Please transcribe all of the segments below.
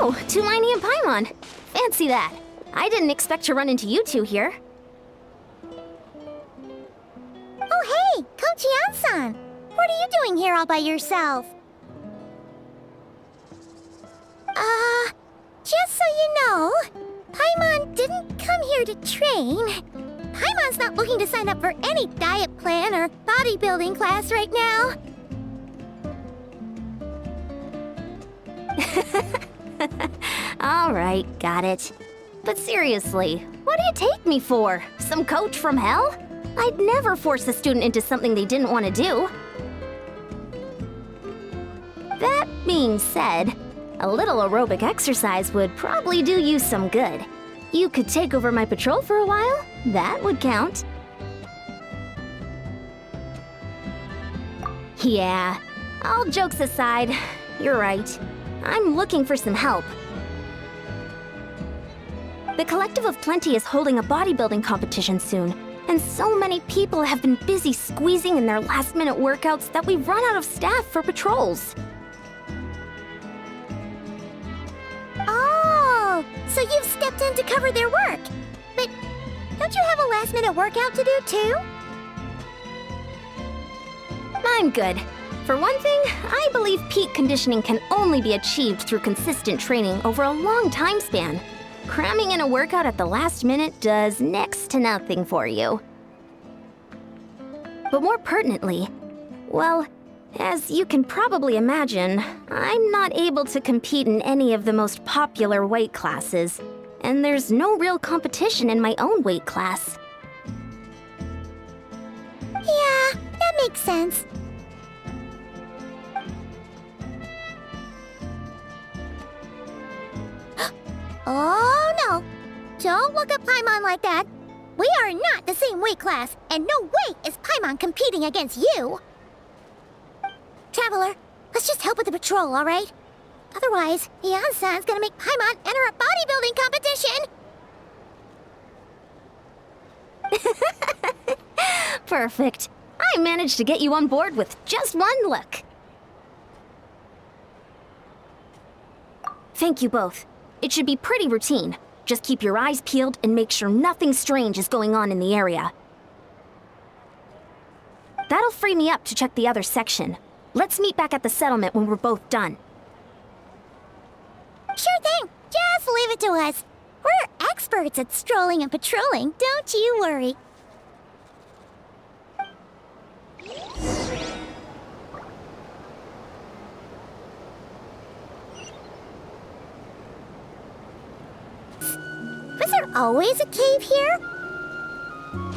Oh, Tumini and Paimon. Fancy that. I didn't expect to run into you two here. Oh hey, Coach Yan-san! What are you doing here all by yourself? Just so you know, Paimon didn't come here to train. Paimon's not looking to sign up for any diet plan or bodybuilding class right now. Alright, got it. But seriously, what do you take me for? Some coach from hell? I'd never force a student into something they didn't want to do. That being said, a little aerobic exercise would probably do you some good. You could take over my patrol for a while. That would count. Yeah, all jokes aside, you're right. I'm looking for some help. The Collective of Plenty is holding a bodybuilding competition soon, and so many people have been busy squeezing in their last-minute workouts that we've run out of staff for patrols. Oh, so you've stepped in to cover their work. But don't you have a last-minute workout to do too? I'm good. For one thing, I believe peak conditioning can only be achieved through consistent training over a long time span. Cramming in a workout at the last minute does next to nothing for you. But more pertinently, well, as you can probably imagine, I'm not able to compete in any of the most popular weight classes, and there's no real competition in my own weight class. Yeah, that makes sense. Oh no! Don't look at Paimon like that. We are not the same weight class, and no way is Paimon competing against you! Traveler, let's just help with the patrol, alright? Otherwise, Yan-san's gonna make Paimon enter a bodybuilding competition! Perfect. I managed to get you on board with just one look. Thank you both. It should be pretty routine. Just keep your eyes peeled and make sure nothing strange is going on in the area. That'll free me up to check the other section. Let's meet back at the settlement when we're both done. Sure thing. Just leave it to us. We're experts at strolling and patrolling, don't you worry. Was there always a cave here?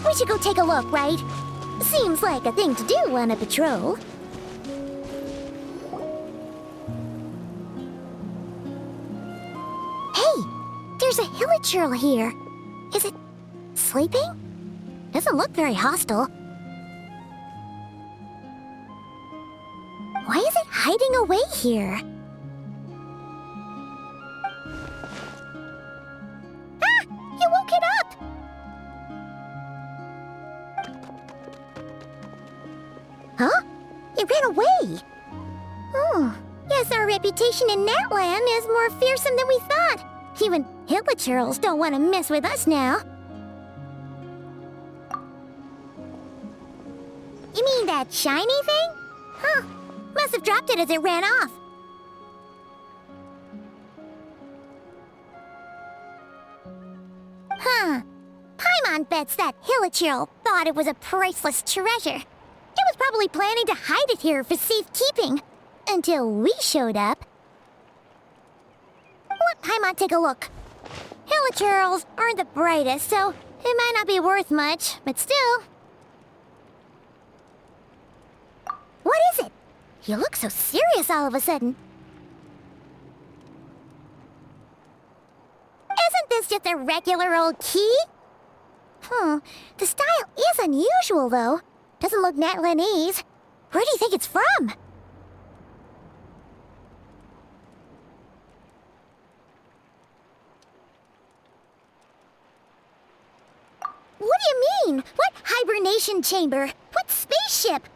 We should go take a look, right? Seems like a thing to do on a patrol. Hey, there's a hilichurl here. Is it sleeping? Doesn't look very hostile. Why is it hiding away here? You woke it up! Huh? It ran away! Oh, guess our reputation in that land is more fearsome than we thought. Even hilichurls don't want to mess with us now. You mean that shiny thing? Huh. Must have dropped it as it ran off. Huh. Paimon bets that hilichurl thought it was a priceless treasure. It was probably planning to hide it here for safekeeping. Until we showed up. Let Paimon take a look. Hilichurls aren't the brightest, so it might not be worth much, but still. What is it? You look so serious all of a sudden. Isn't this just a regular old key? The style is unusual, though. Doesn't look Natlanese. Where do you think it's from? What do you mean? What hibernation chamber? What spaceship?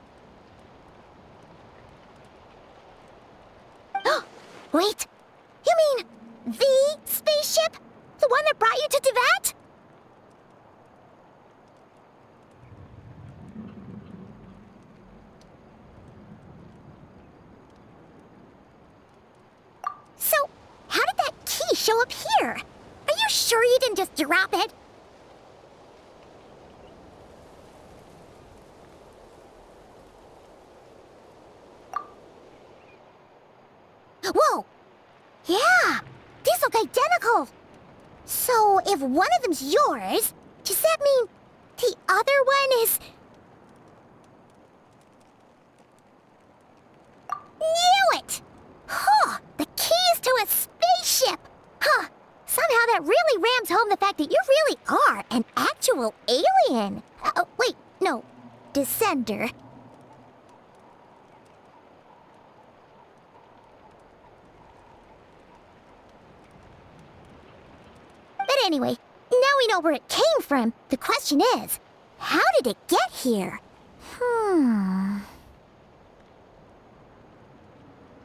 Wait, you mean show up here. Are you sure you didn't just drop it? Whoa! Yeah! These look identical! So, if one of them's yours, does that mean the other one is... Knew it! Huh! The keys to a spaceship! Huh! Somehow that really rams home the fact that you really are an actual alien! Oh, wait, no. Descender. But anyway, now we know where it came from. The question is, how did it get here?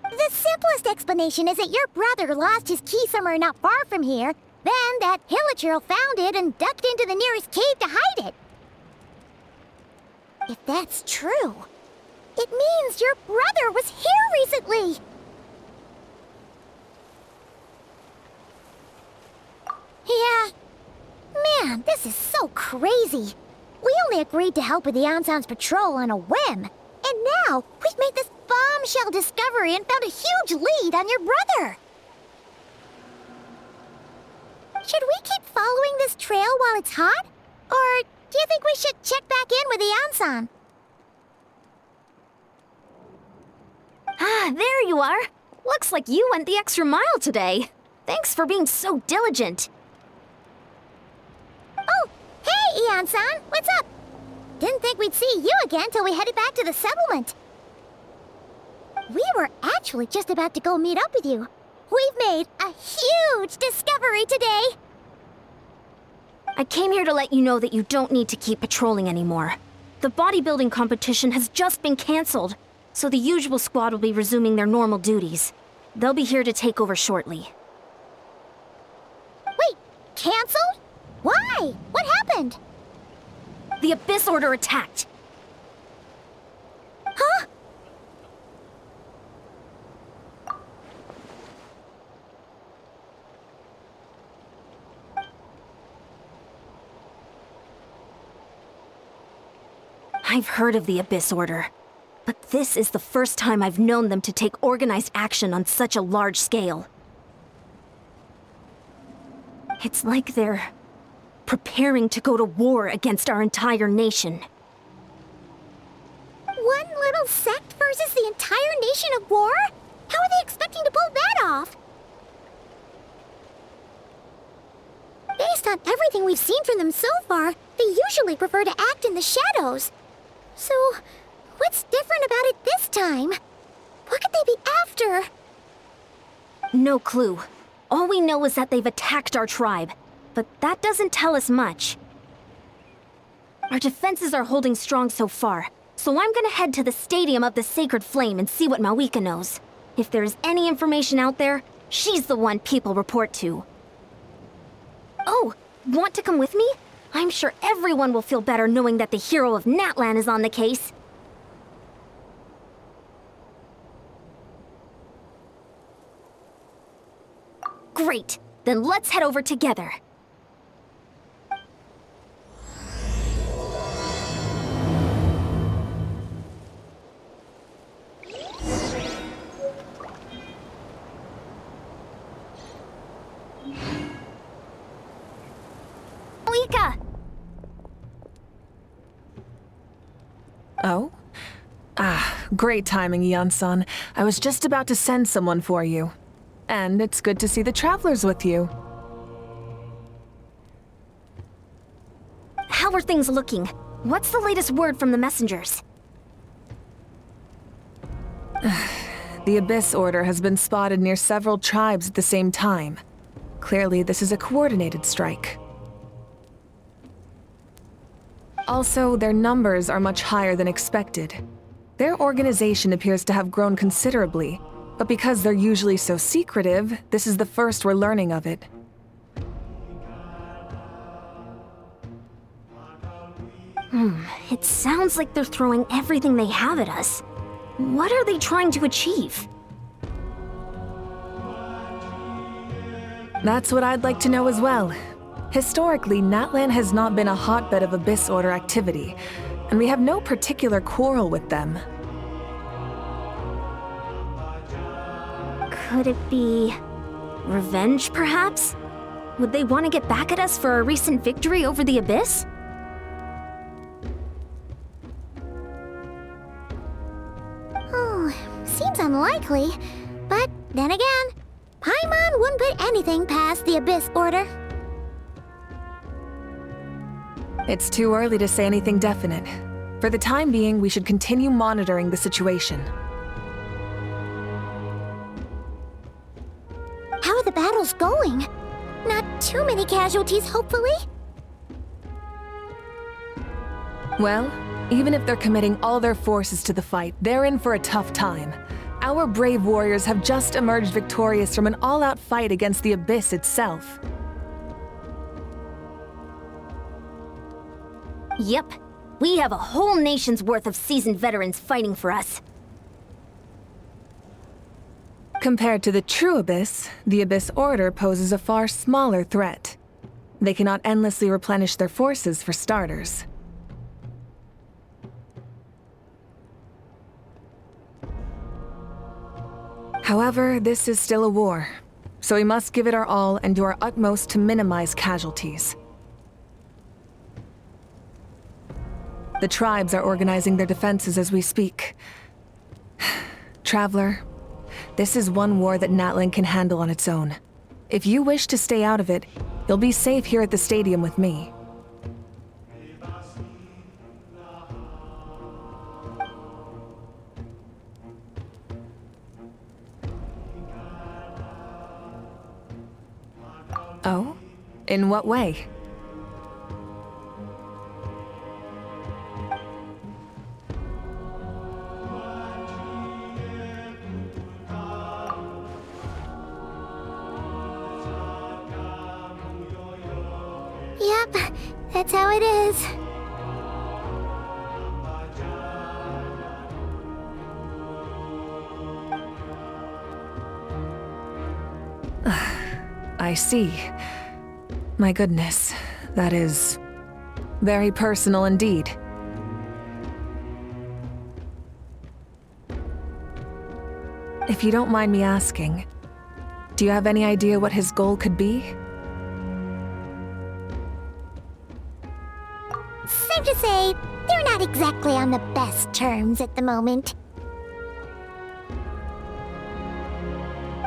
The simplest explanation is that your brother lost his key somewhere not far from here, then that Hilichurl found it and ducked into the nearest cave to hide it. If that's true, it means your brother was here recently! Yeah. Man, this is so crazy. We only agreed to help with the Anson's patrol on a whim. And now, we've made this bombshell discovery and found a huge lead on your brother. Should we keep following this trail while it's hot? Or do you think we should check back in with the Anson? Ah, there you are. Looks like you went the extra mile today. Thanks for being so diligent. Oh, hey, Ian-san, what's up? Didn't think we'd see you again till we headed back to the settlement. We were actually just about to go meet up with you. We've made a huge discovery today. I came here to let you know that you don't need to keep patrolling anymore. The bodybuilding competition has just been cancelled, so the usual squad will be resuming their normal duties. They'll be here to take over shortly. Wait, cancelled? Why? What happened? The Abyss Order attacked. Huh? I've heard of the Abyss Order, but this is the first time I've known them to take organized action on such a large scale. It's like they're preparing to go to war against our entire nation. One little sect versus the entire nation of war? How are they expecting to pull that off? Based on everything we've seen from them so far, they usually prefer to act in the shadows. So, what's different about it this time? What could they be after? No clue. All we know is that they've attacked our tribe, but that doesn't tell us much. Our defenses are holding strong so far, so I'm gonna head to the Stadium of the Sacred Flame and see what Mawika knows. If there's any information out there, she's the one people report to. Oh, want to come with me? I'm sure everyone will feel better knowing that the hero of Natlan is on the case. Great, then let's head over together. Mawika! Oh? Great timing, Ian-san. I was just about to send someone for you. And it's good to see the travelers with you. How are things looking? What's the latest word from the messengers? The Abyss Order has been spotted near several tribes at the same time. Clearly, this is a coordinated strike. Also, their numbers are much higher than expected. Their organization appears to have grown considerably, but because they're usually so secretive, this is the first we're learning of it. It sounds like they're throwing everything they have at us. What are they trying to achieve? That's what I'd like to know as well. Historically, Natlan has not been a hotbed of Abyss Order activity, and we have no particular quarrel with them. Could it be revenge, perhaps? Would they want to get back at us for our recent victory over the Abyss? Oh, seems unlikely. But then again, Paimon wouldn't put anything past the Abyss Order. It's too early to say anything definite. For the time being, we should continue monitoring the situation. How are the battles going? Not too many casualties, hopefully? Well, even if they're committing all their forces to the fight, they're in for a tough time. Our brave warriors have just emerged victorious from an all-out fight against the Abyss itself. Yep. We have a whole nation's worth of seasoned veterans fighting for us. Compared to the true Abyss, the Abyss Order poses a far smaller threat. They cannot endlessly replenish their forces, for starters. However, this is still a war, so we must give it our all and do our utmost to minimize casualties. The tribes are organizing their defenses as we speak. Traveler, this is one war that Natlan can handle on its own. If you wish to stay out of it, you'll be safe here at the stadium with me. Oh? In what way? Yep, that's how it is. I see. My goodness, that is very personal indeed. If you don't mind me asking, do you have any idea what his goal could be? Safe to say, they're not exactly on the best terms at the moment.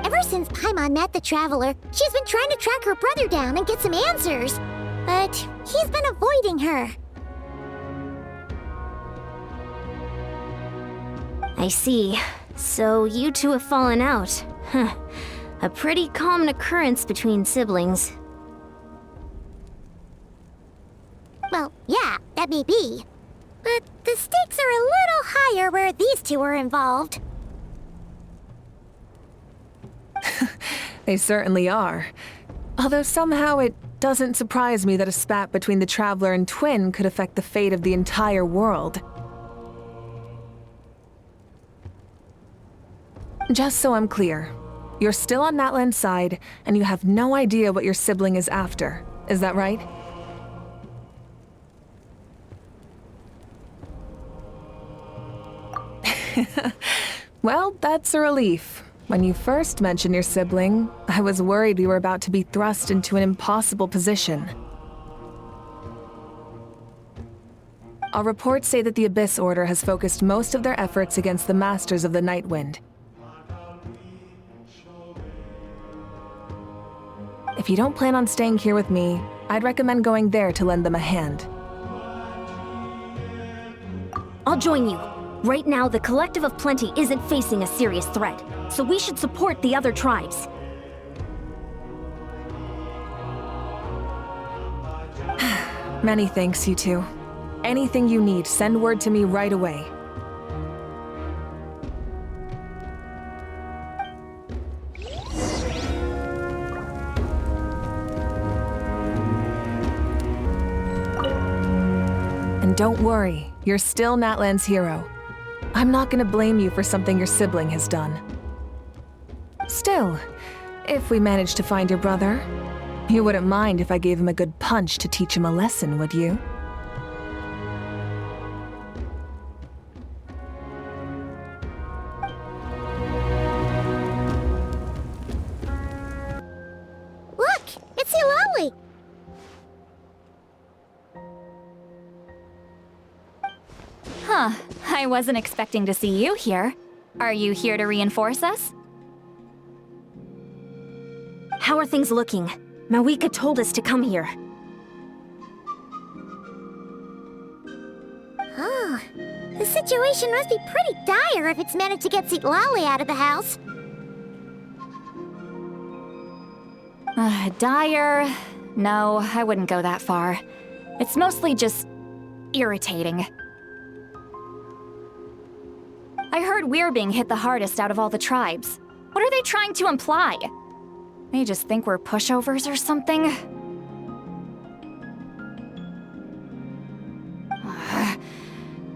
Ever since Paimon met the Traveler, she's been trying to track her brother down and get some answers. But he's been avoiding her. I see. So you two have fallen out. Huh. A pretty common occurrence between siblings. Well, yeah, that may be. But the stakes are a little higher where these two are involved. They certainly are. Although somehow it doesn't surprise me that a spat between the Traveler and Twin could affect the fate of the entire world. Just so I'm clear, you're still on Natlan's side, and you have no idea what your sibling is after. Is that right? Well, that's a relief. When you first mentioned your sibling, I was worried we were about to be thrust into an impossible position. Our reports say that the Abyss Order has focused most of their efforts against the Masters of the Nightwind. If you don't plan on staying here with me, I'd recommend going there to lend them a hand. I'll join you. Right now, the Collective of Plenty isn't facing a serious threat, so we should support the other tribes. Many thanks, you two. Anything you need, send word to me right away. And don't worry, you're still Natlan's hero. I'm not gonna blame you for something your sibling has done. Still, If we manage to find your brother. You wouldn't mind if I gave him a good punch to teach him a lesson, would you? Look! It's Hilali! Huh. I wasn't expecting to see you here. Are you here to reinforce us? How are things looking? Mawika told us to come here. Oh, the situation must be pretty dire if it's managed to get Hilali out of the house. Dire? No, I wouldn't go that far. It's mostly just irritating. I heard we're being hit the hardest out of all the tribes. What are they trying to imply? They just think we're pushovers or something?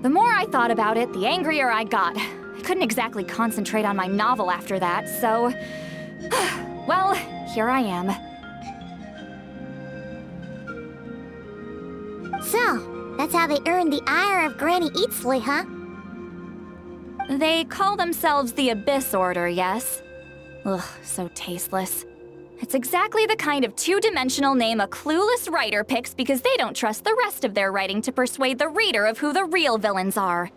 The more I thought about it, the angrier I got. I couldn't exactly concentrate on my novel after that, so... well, here I am. So, that's how they earned the ire of Granny Eatsley, huh? They call themselves the Abyss Order, yes? Ugh, so tasteless. It's exactly the kind of two-dimensional name a clueless writer picks because they don't trust the rest of their writing to persuade the reader of who the real villains are.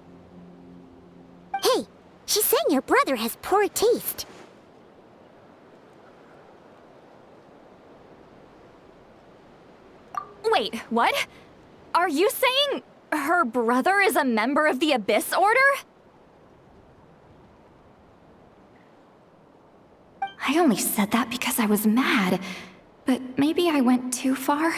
Hey, she's saying your brother has poor taste. Wait, what? Are you saying her brother is a member of the Abyss Order? I only said that because I was mad, but maybe I went too far.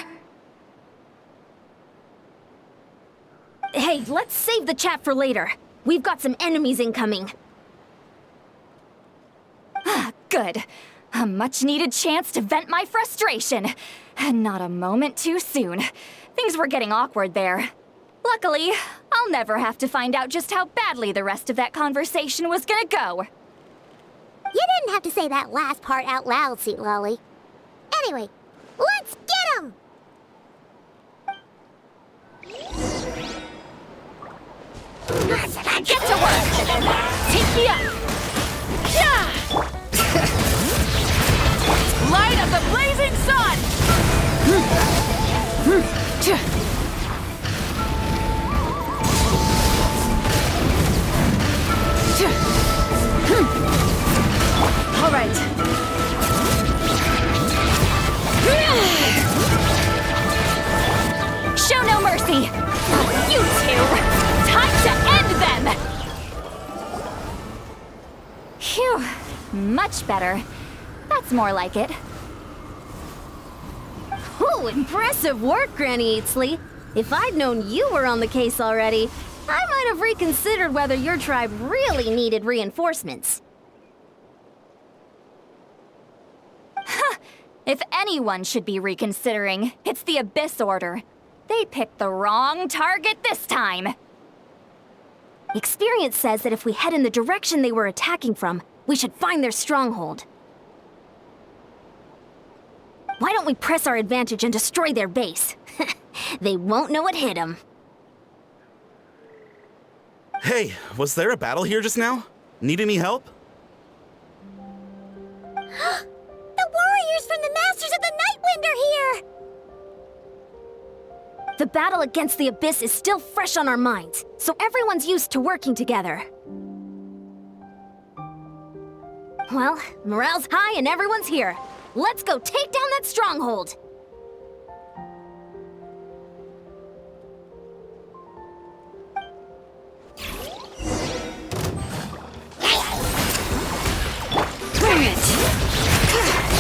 Hey, let's save the chat for later. We've got some enemies incoming. Good. A much-needed chance to vent my frustration. Not a moment too soon. Things were getting awkward there. Luckily, I'll never have to find out just how badly the rest of that conversation was gonna go. You didn't have to say that last part out loud, Hilali. Anyway, let's get him! Get to work! Take me up! Light of the blazing sun! All right. Show no mercy! You two! Time to end them! Phew. Much better. That's more like it. Ooh, impressive work, Granny Eatsley. If I'd known you were on the case already, I might have reconsidered whether your tribe really needed reinforcements. If anyone should be reconsidering, it's the Abyss Order. They picked the wrong target this time. Experience says that if we head in the direction they were attacking from, we should find their stronghold. Why don't we press our advantage and destroy their base? They won't know what hit them. Hey, was there a battle here just now? Need any help? The warriors from the Masters of the Nightwind are here! The battle against the Abyss is still fresh on our minds, so everyone's used to working together. Well, morale's high and everyone's here. Let's go take down that stronghold!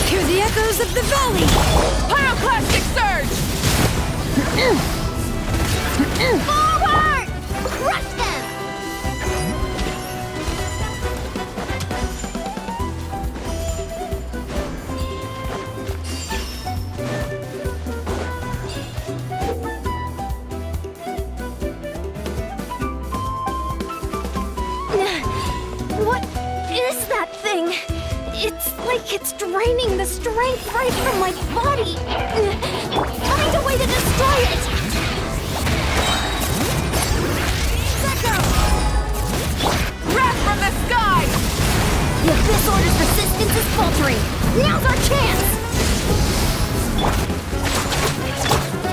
Hear the echoes of the valley! Pyroclastic surge! Forward! Crush them! What is that thing? It's like like it's draining the strength right from my body. Find a way to destroy it! Wrath from the sky! The Abyss Order's resistance is faltering. Now's our chance!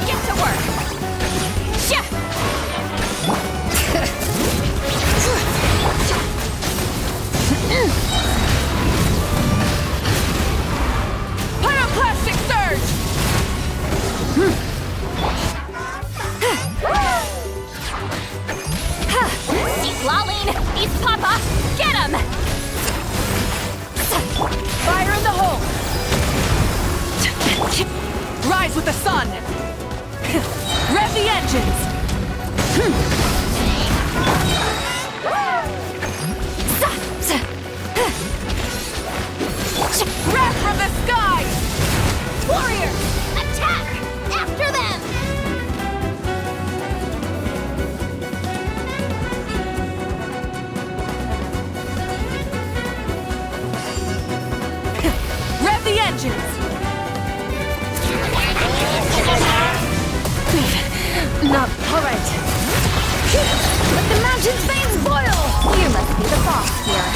Get to work! Shah! Pyroclastic surge! Eat Laline! Eat Papa! Get him! Fire in the hole! Rise with the sun! Rev the engines! Wrath from the sky! Warriors, attack! After them! Rev the engines! Not alright. Let the mountain's veins boil! You must be the boss here.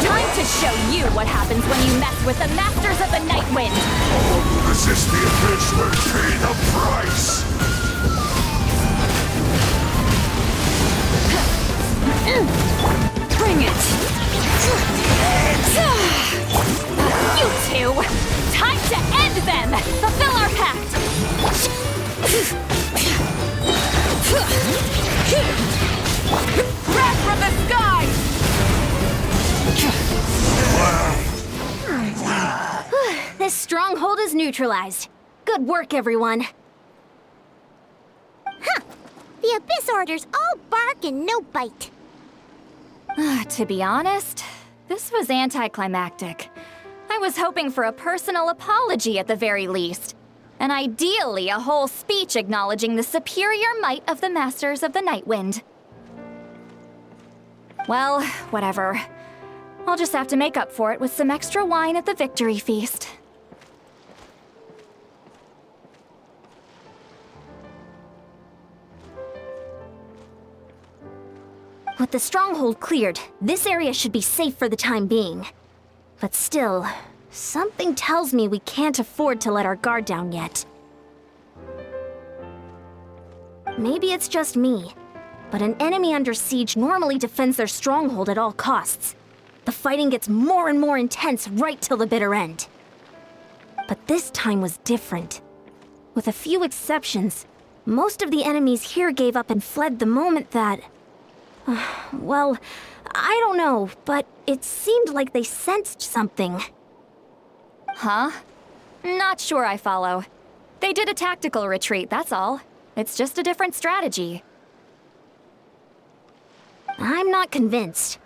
Time to show you what happens when you mess with the Masters of the Night Wind! All who resist the abyss will pay the price! Bring it! You two! Time to end them! Fulfill our pact! Wrath from the sky! This stronghold is neutralized. Good work, everyone. The Abyss Order's all bark and no bite. To be honest, this was anticlimactic. I was hoping for a personal apology at the very least. And ideally, a whole speech acknowledging the superior might of the Masters of the Night Wind. Well, whatever. I'll just have to make up for it with some extra wine at the victory feast. With the stronghold cleared, this area should be safe for the time being. But still, something tells me we can't afford to let our guard down yet. Maybe it's just me, but an enemy under siege normally defends their stronghold at all costs. The fighting gets more and more intense right till the bitter end. But this time was different. With a few exceptions, most of the enemies here gave up and fled the moment that... well, I don't know, but it seemed like they sensed something. Huh? Not sure I follow. They did a tactical retreat, that's all. It's just a different strategy. I'm not convinced.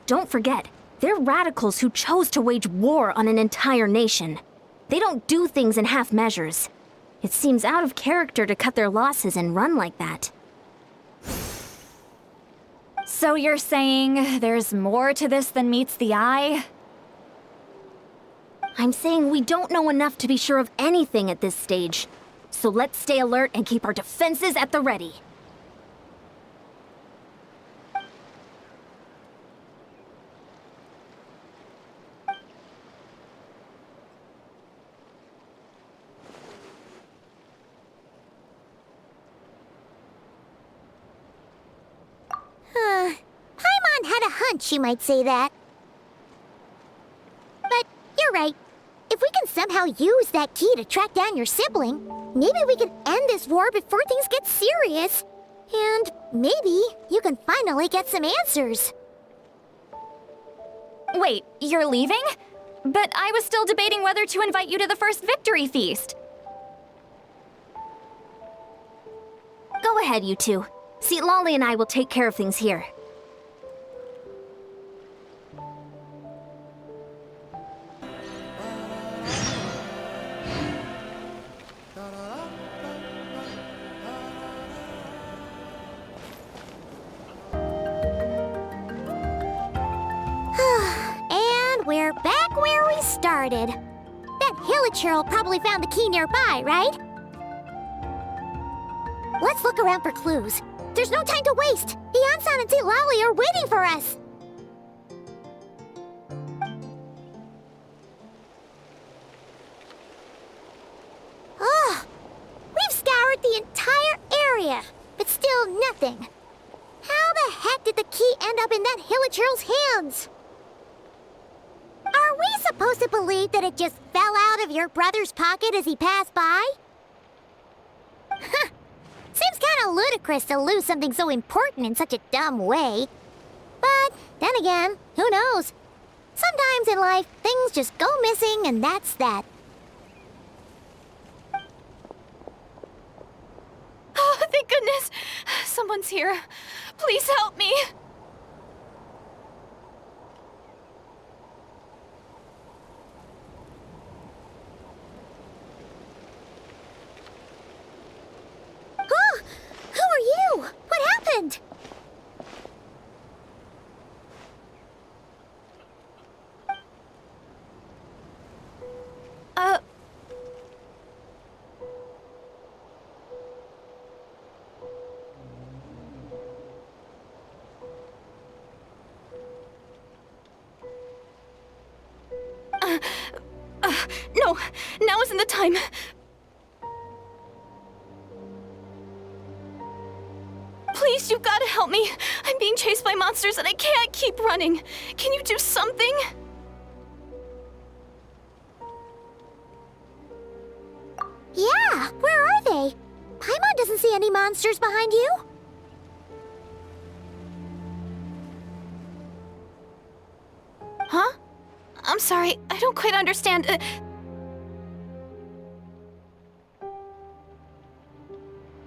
Don't forget, they're radicals who chose to wage war on an entire nation. They don't do things in half measures. It seems out of character to cut their losses and run like that. So you're saying there's more to this than meets the eye? I'm saying we don't know enough to be sure of anything at this stage. So let's stay alert and keep our defenses at the ready. Paimon had a hunch you might say that. But you're right. If we can somehow use that key to track down your sibling, maybe we can end this war before things get serious. And maybe you can finally get some answers. Wait, you're leaving? But I was still debating whether to invite you to the first victory feast. Go ahead, you two. See, Lolly and I will take care of things here. And we're back where we started. started. That Hilichurl probably found the key nearby, right? Let's look around for clues. There's no time to waste. Ian-san and Lally are waiting for us. Oh, we've scoured the entire area, but still nothing. How the heck did the key end up in that Hilichurl's hands? Are we supposed to believe that it just fell out of your brother's pocket as he passed by? Seems kinda ludicrous to lose something so important in such a dumb way. But then again, who knows? Sometimes in life, things just go missing and that's that. Oh, thank goodness! Someone's here. Please help me! Who are you? What happened? No, now isn't the time. Please, you've got to help me. I'm being chased by monsters and I can't keep running. Can you do something? Yeah, where are they? Paimon doesn't see any monsters behind you. Huh? I'm sorry, I don't quite understand.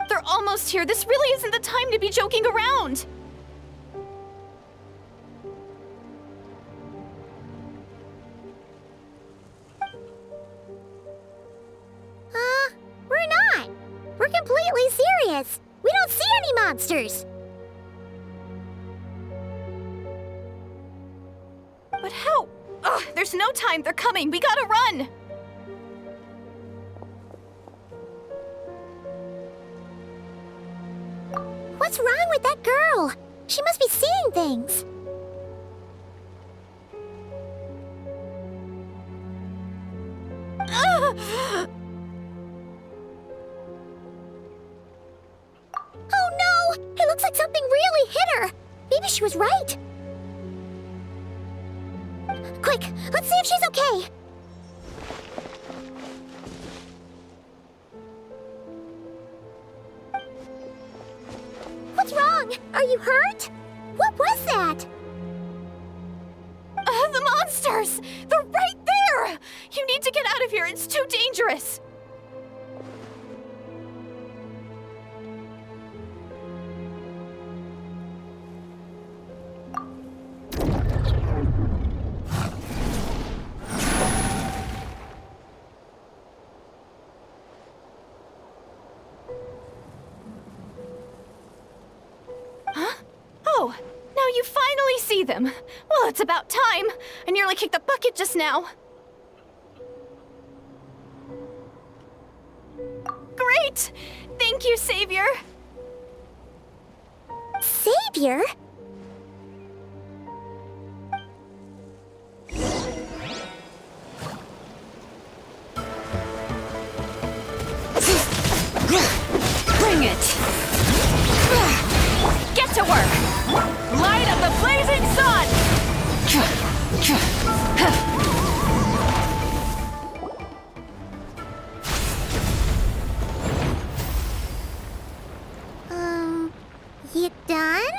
They're almost here. This really isn't the time to be joking around. We're not. We're completely serious. We don't see any monsters. But how? Ugh, there's no time. They're coming. We gotta run. What's wrong with that girl? She must be seeing things. Oh no! It looks like something really hit her. Maybe she was right. Quick, let's see if she's okay. What's wrong? Are you hurt? What was that? The monsters! They're right there! You need to get out of here. It's too dangerous. Oh, now you finally see them. Well, it's about time. I nearly kicked the bucket just now. Great! Thank you, Savior. Savior? Bring it! Get to work! Light of the blazing sun! You done?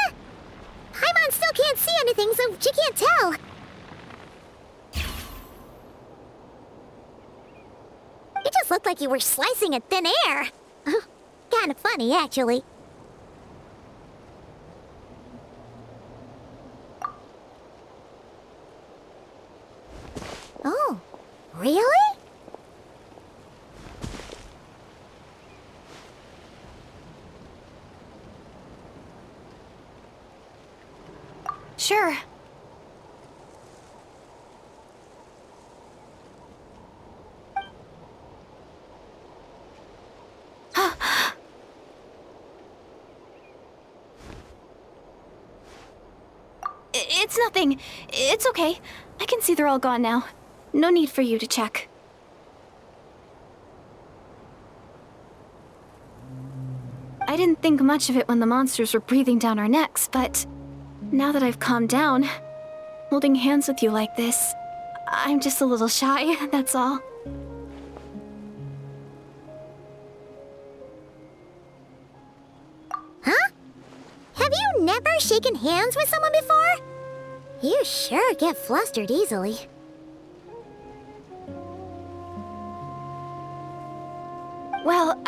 Paimon still can't see anything, so she can't tell. It just looked like you were slicing at thin air. Kinda funny, actually. Oh, really? Sure. It's nothing. It's okay. I can see they're all gone now. No need for you to check. I didn't think much of it when the monsters were breathing down our necks, but now that I've calmed down, holding hands with you like this, I'm just a little shy, that's all. Huh? Have you never shaken hands with someone before? You sure get flustered easily. Well,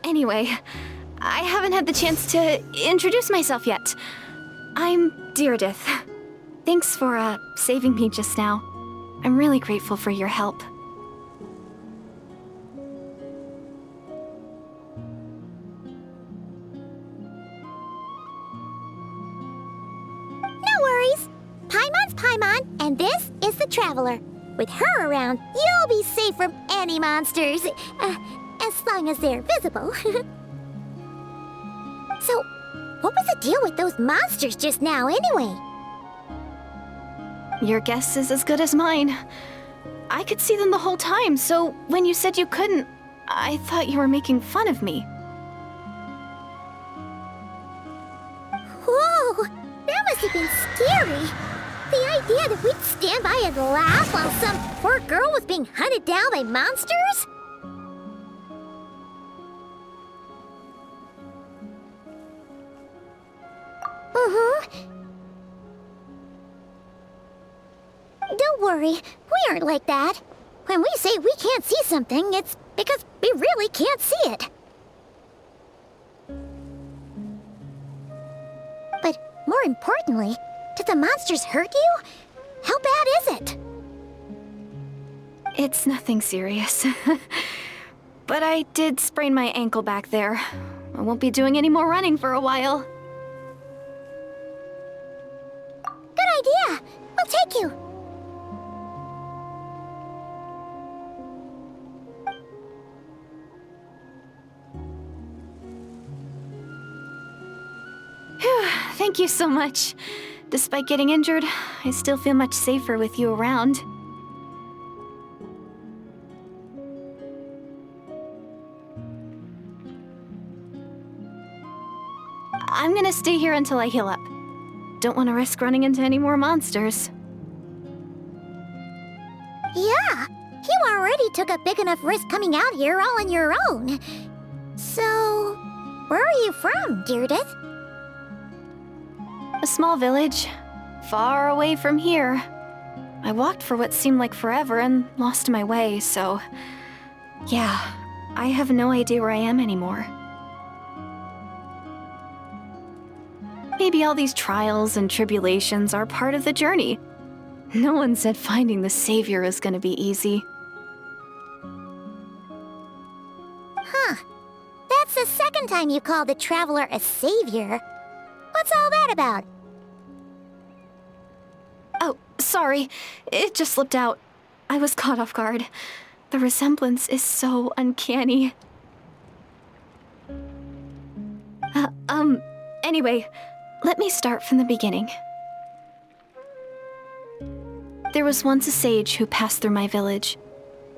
anyway, I haven't had the chance to introduce myself yet. I'm Deirdith. Thanks for, saving me just now. I'm really grateful for your help. No worries. Paimon's Paimon, and this is the Traveler. With her around, you'll be safe from any monsters. As long as they're visible. So, what was the deal with those monsters just now, anyway? Your guess is as good as mine. I could see them the whole time, so when you said you couldn't, I thought you were making fun of me. Whoa! That must have been scary. The idea that we'd stand by and laugh while some poor girl was being hunted down by monsters? Don't worry, we aren't like that. When we say we can't see something, it's because we really can't see it. But more importantly, did the monsters hurt you? How bad is it? It's nothing serious. But I did sprain my ankle back there. I won't be doing any more running for a while. Good idea! We'll take you! Phew, thank you so much. Despite getting injured, I still feel much safer with you around. I'm gonna stay here until I heal up. Don't want to risk running into any more monsters. Yeah, you already took a big enough risk coming out here all on your own. So, where are you from, Deirdith? A small village, far away from here. I walked for what seemed like forever and lost my way, so... yeah, I have no idea where I am anymore. Maybe all these trials and tribulations are part of the journey. No one said finding the Savior is gonna be easy. Huh. That's the second time you called the Traveler a savior. What's all that about? Oh, sorry. It just slipped out. I was caught off guard. The resemblance is so uncanny. Anyway, let me start from the beginning. There was once a sage who passed through my village.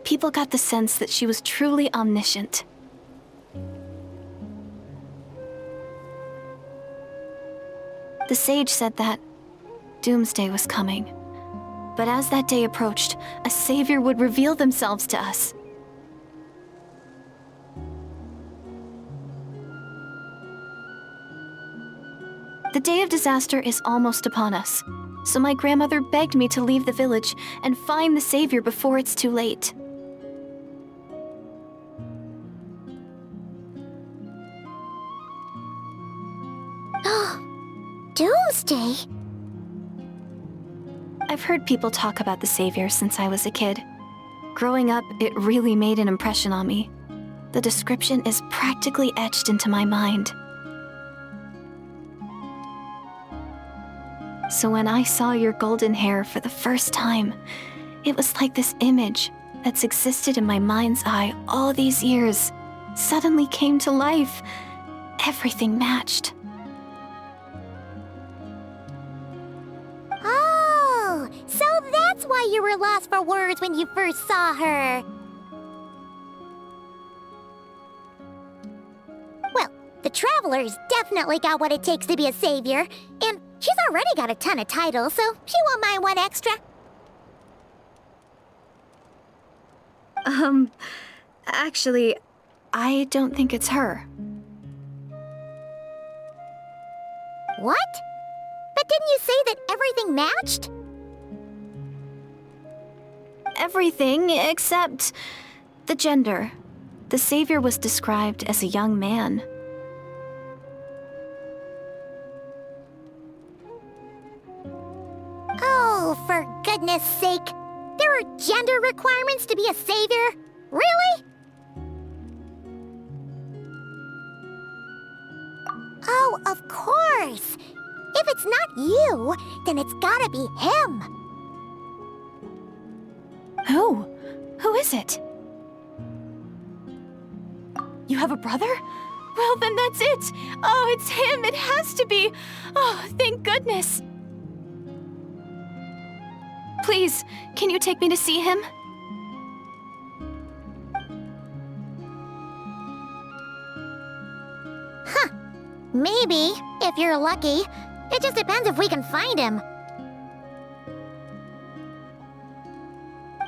People got the sense that she was truly omniscient. The sage said that doomsday was coming. But as that day approached, a savior would reveal themselves to us. The day of disaster is almost upon us, so my grandmother begged me to leave the village and find the savior before it's too late. Doomsday? I've heard people talk about the savior since I was a kid. Growing up, it really made an impression on me. The description is practically etched into my mind. So when I saw your golden hair for the first time, it was like this image that's existed in my mind's eye all these years suddenly came to life. Everything matched. why you were lost for words when you first saw her. Well, the Traveler's definitely got what it takes to be a savior, and she's already got a ton of titles, so she won't mind one extra. Actually, I don't think it's her. What? But didn't you say that everything matched? Everything except the gender. The savior was described as a young man. Oh, for goodness sake. There are gender requirements to be a savior? Really? Oh, of course. If it's not you, then it's gotta be him. Who? Who is it? You have a brother? Well, then that's it. Oh, it's him. It has to be. Oh, thank goodness. Please, can you take me to see him? Maybe, if you're lucky. It just depends if we can find him.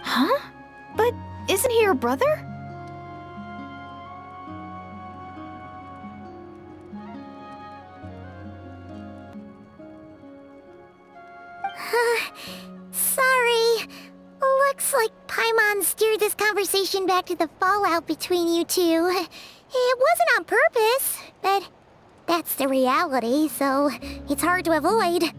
Huh? But isn't he your brother? Sorry. Looks like Paimon steered this conversation back to the fallout between you two. It wasn't on purpose, but that's the reality, so it's hard to avoid.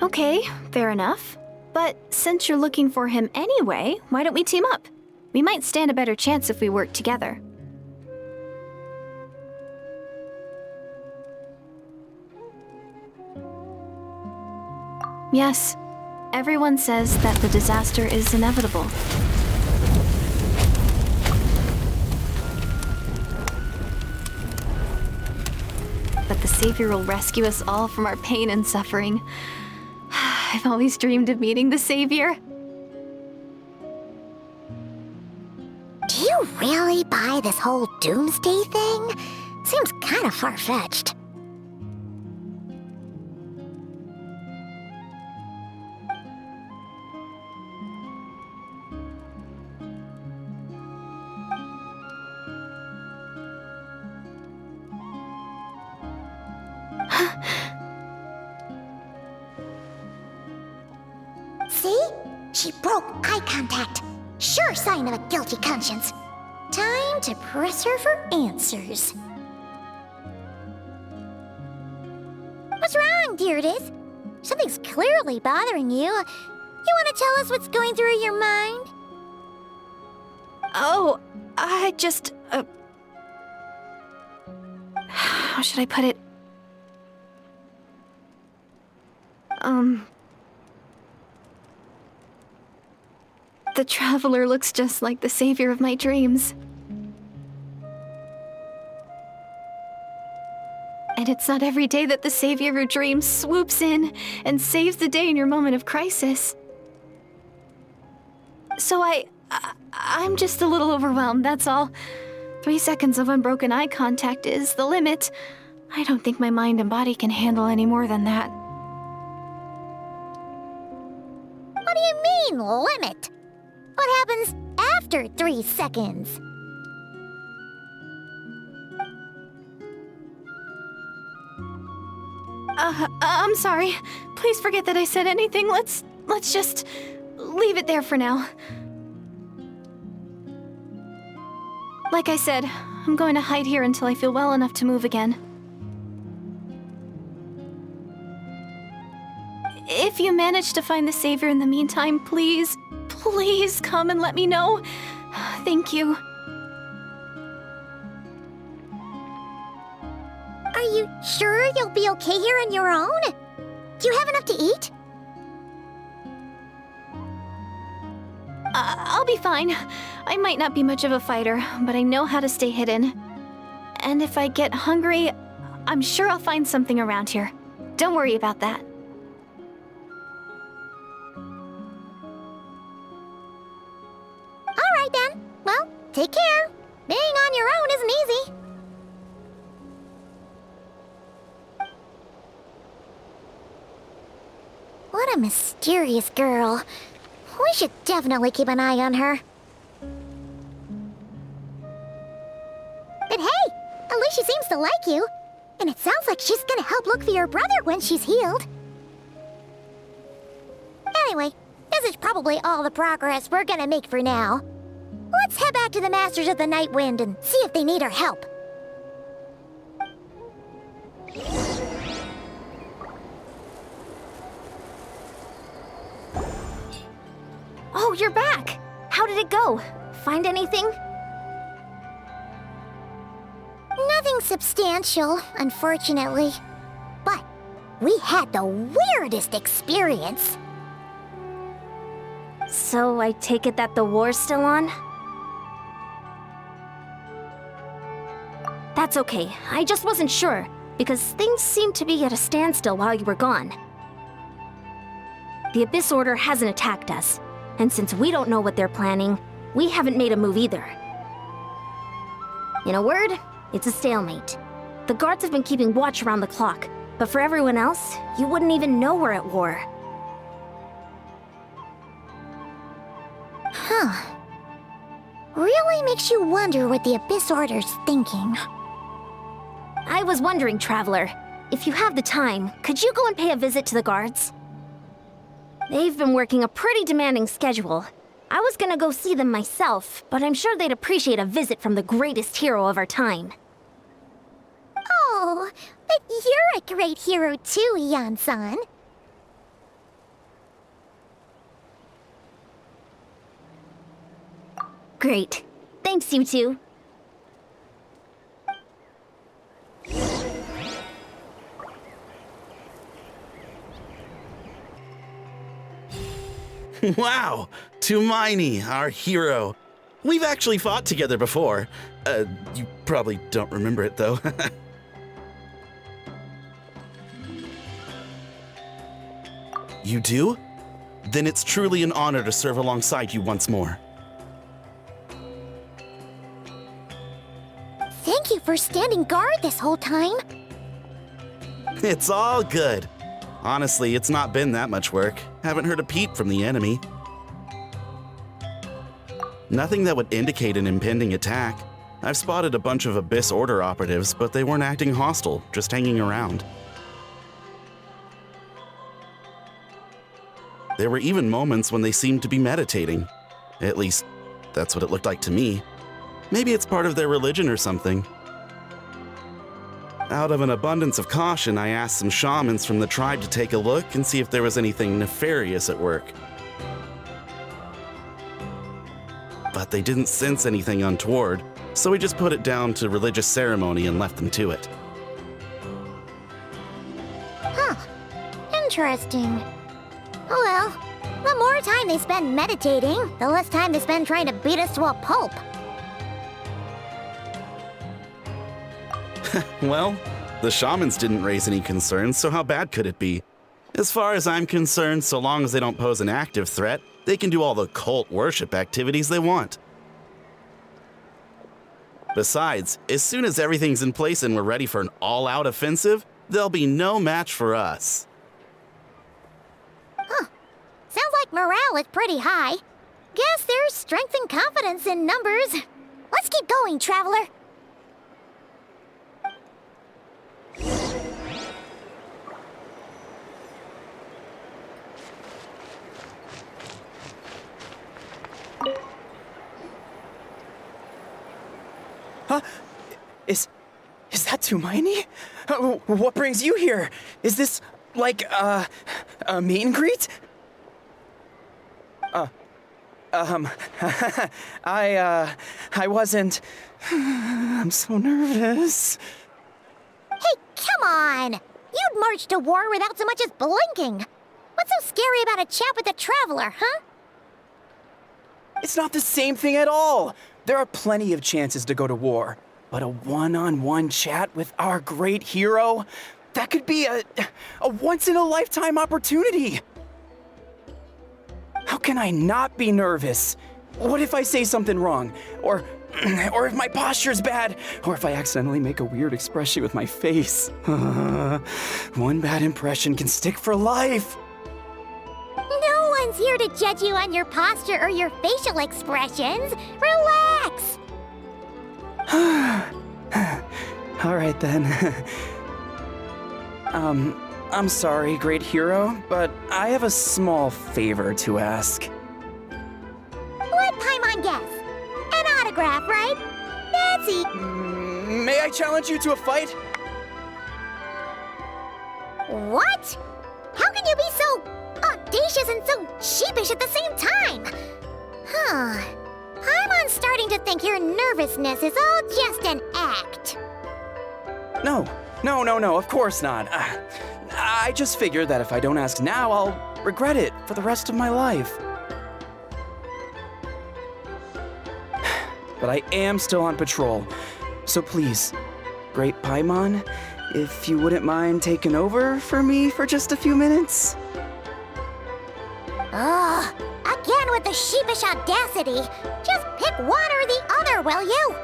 Okay, fair enough. But since you're looking for him anyway, why don't we team up? We might stand a better chance if we work together. Yes, everyone says that the disaster is inevitable. But the Savior will rescue us all from our pain and suffering. I've always dreamed of meeting the Savior. Do you really buy this whole doomsday thing? Seems kind of far-fetched. See? She broke eye contact. Sure sign of a guilty conscience. Time to press her for answers. What's wrong, Deirdis? Something's clearly bothering you. You want to tell us what's going through your mind? Oh, I just... how should I put it? The Traveler looks just like the savior of my dreams. And it's not every day that the savior of your dreams swoops in and saves the day in your moment of crisis. So I'm just a little overwhelmed, that's all. 3 seconds of unbroken eye contact is the limit. I don't think my mind and body can handle any more than that. What do you mean, limit? What happens after 3 seconds? I'm sorry. Please forget that I said anything. Let's just leave it there for now. Like I said, I'm going to hide here until I feel well enough to move again. If you manage to find the Savior in the meantime, please come and let me know. Thank you. Are you sure you'll be okay here on your own? Do you have enough to eat? I'll be fine. I might not be much of a fighter, but I know how to stay hidden. And if I get hungry, I'm sure I'll find something around here. Don't worry about that. All right then. Well, take care. Being on your own isn't easy. What a mysterious girl. We should definitely keep an eye on her. But hey, at least she seems to like you. And it sounds like she's gonna help look for your brother when she's healed. Anyway, this is probably all the progress we're gonna make for now. Let's head back to the Masters of the Night Wind and see if they need our help. Oh, you're back! How did it go? Find anything? Nothing substantial, unfortunately. But we had the weirdest experience. So I take it that the war's still on? That's okay. I just wasn't sure, because things seemed to be at a standstill while you were gone. The Abyss Order hasn't attacked us, and since we don't know what they're planning, we haven't made a move either. In a word, it's a stalemate. The guards have been keeping watch around the clock, but for everyone else, you wouldn't even know we're at war. Huh. Really makes you wonder what the Abyss Order's thinking. I was wondering, Traveler, if you have the time, could you go and pay a visit to the guards? They've been working a pretty demanding schedule. I was gonna go see them myself, but I'm sure they'd appreciate a visit from the greatest hero of our time. Oh, but you're a great hero too, Ian-san. Great. Thanks, you two. Wow! Tumaini, our hero. We've actually fought together before. You probably don't remember it, though. You do? Then it's truly an honor to serve alongside you once more. Thank you for standing guard this whole time. It's all good. Honestly, it's not been that much work. Haven't heard a peep from the enemy. Nothing that would indicate an impending attack. I've spotted a bunch of Abyss Order operatives, but they weren't acting hostile, just hanging around. There were even moments when they seemed to be meditating. At least, that's what it looked like to me. Maybe it's part of their religion or something. Out of an abundance of caution, I asked some shamans from the tribe to take a look and see if there was anything nefarious at work. But they didn't sense anything untoward, so we just put it down to religious ceremony and left them to it. Huh. Interesting. Oh well, the more time they spend meditating, the less time they spend trying to beat us to a pulp. Well, the shamans didn't raise any concerns, so how bad could it be? As far as I'm concerned, so long as they don't pose an active threat, they can do all the cult worship activities they want. Besides, as soon as everything's in place and we're ready for an all-out offensive, there'll be no match for us. Huh. Sounds like morale is pretty high. Guess there's strength and confidence in numbers. Let's keep going, Traveler. Huh? Is that Tumaini? What brings you here? Is this, like, a meet and greet? I wasn't... I'm so nervous. Hey, come on! You'd march to war without so much as blinking. What's so scary about a chat with a Traveler, huh? It's not the same thing at all. There are plenty of chances to go to war. But a one-on-one chat with our great hero? That could be a once-in-a-lifetime opportunity! How can I not be nervous? What if I say something wrong? Or if my posture's bad? Or if I accidentally make a weird expression with my face? One bad impression can stick for life! No one's here to judge you on your posture or your facial expressions. Relax! All right then. I'm sorry, great hero, but I have a small favor to ask. What Paimon guess? An autograph, right? That's easy. May I challenge you to a fight? What? How can you be so audacious and so sheepish at the same time? I'm starting to think your nervousness is all just an act. No, of course not. I just figured that if I don't ask now, I'll regret it for the rest of my life. But I am still on patrol, so please, Great Paimon, if you wouldn't mind taking over for me for just a few minutes? Ugh, again with the sheepish audacity. Just pick one or the other, will you?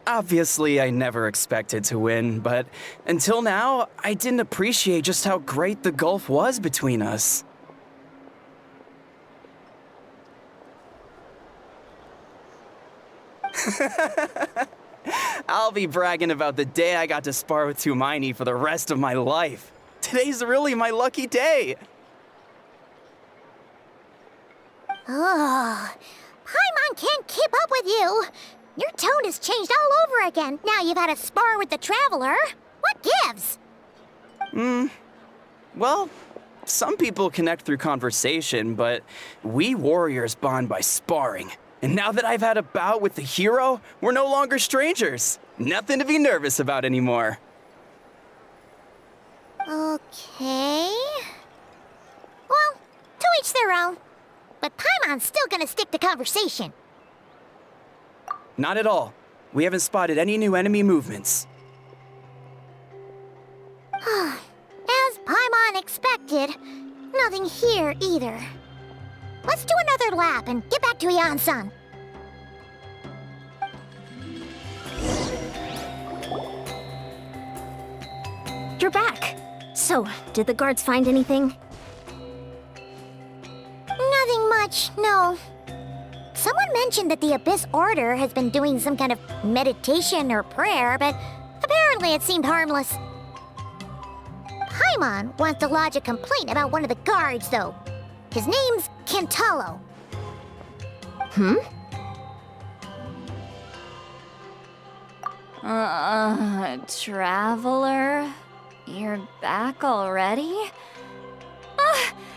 Obviously, I never expected to win, but until now, I didn't appreciate just how great the gulf was between us. I'll be bragging about the day I got to spar with Hermione for the rest of my life. Today's really my lucky day. Ugh, Paimon can't keep up with you. Your tone has changed all over again. Now you've had a spar with the Traveler. What gives? Well, some people connect through conversation, but we warriors bond by sparring. And now that I've had a bout with the hero, we're no longer strangers. Nothing to be nervous about anymore. Okay. Well, to each their own. But Paimon's still gonna stick to conversation. Not at all. We haven't spotted any new enemy movements. As Paimon expected, nothing here either. Let's do another lap and get back to Ian-san. You're back. So, did the guards find anything? Nothing much, no. Someone mentioned that the Abyss Order has been doing some kind of meditation or prayer, but apparently it seemed harmless. Paimon wants to lodge a complaint about one of the guards, though. His name's Kentalo. Traveler? You're back already?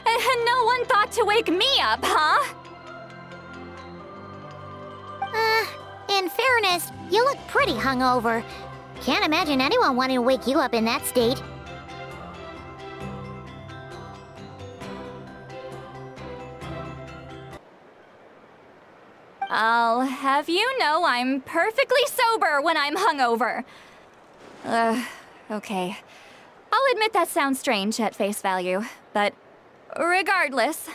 And no one thought to wake me up, huh? In fairness, you look pretty hungover. Can't imagine anyone wanting to wake you up in that state. I'll have you know I'm perfectly sober when I'm hungover. Okay. I'll admit that sounds strange at face value, but regardless.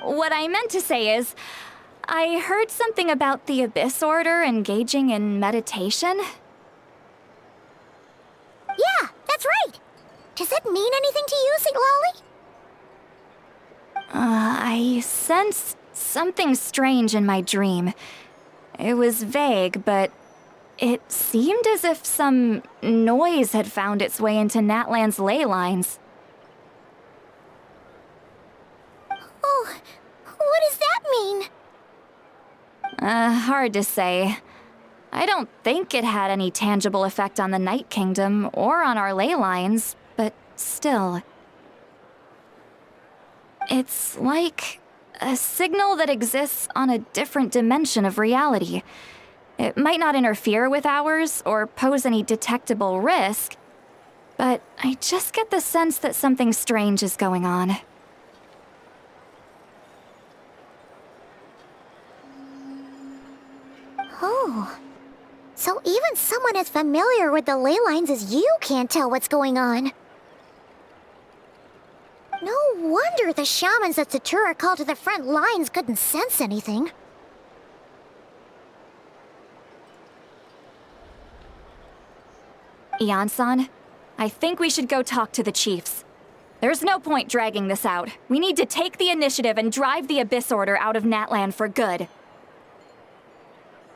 What I meant to say is, I heard something about the Abyss Order engaging in meditation. Yeah, that's right. Does that mean anything to you, St. Lolly? I sensed something strange in my dream. It was vague, but it seemed as if some noise had found its way into Natlan's ley lines. Oh, what does that mean? Hard to say. I don't think it had any tangible effect on the Night Kingdom or on our ley lines, but still. It's like a signal that exists on a different dimension of reality. It might not interfere with ours or pose any detectable risk, but I just get the sense that something strange is going on. Oh. So even someone as familiar with the ley lines as you can't tell what's going on. No wonder the shamans that Satura called to the front lines couldn't sense anything. Ian-san, I think we should go talk to the chiefs. There's no point dragging this out. We need to take the initiative and drive the Abyss Order out of Natlan for good.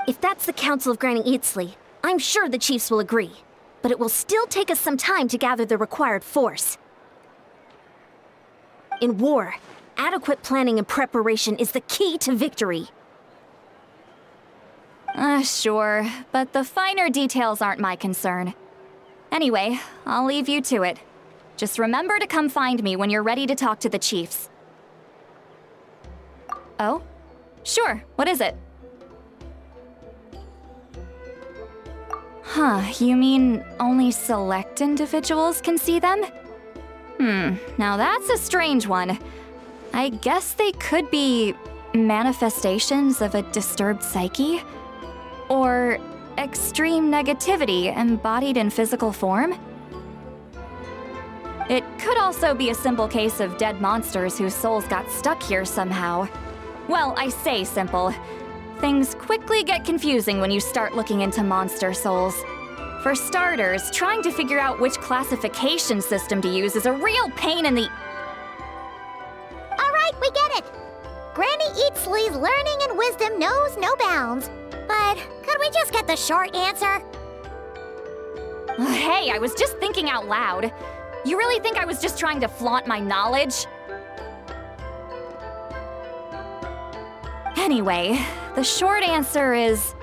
If that's the Council of Granny Eatsley, I'm sure the chiefs will agree. But it will still take us some time to gather the required force. In war, adequate planning and preparation is the key to victory. Sure, but the finer details aren't my concern. Anyway, I'll leave you to it. Just remember to come find me when you're ready to talk to the chiefs. Oh? Sure, what is it? Huh, you mean only select individuals can see them? Now that's a strange one. I guess they could be manifestations of a disturbed psyche? Or extreme negativity embodied in physical form? It could also be a simple case of dead monsters whose souls got stuck here somehow. Well, I say simple. Things quickly get confusing when you start looking into monster souls. For starters, trying to figure out which classification system to use is a real pain in the... Alright, we get it! Granny Eatsley's learning and wisdom knows no bounds. But could we just get the short answer? Hey, I was just thinking out loud. You really think I was just trying to flaunt my knowledge? Anyway, the short answer is...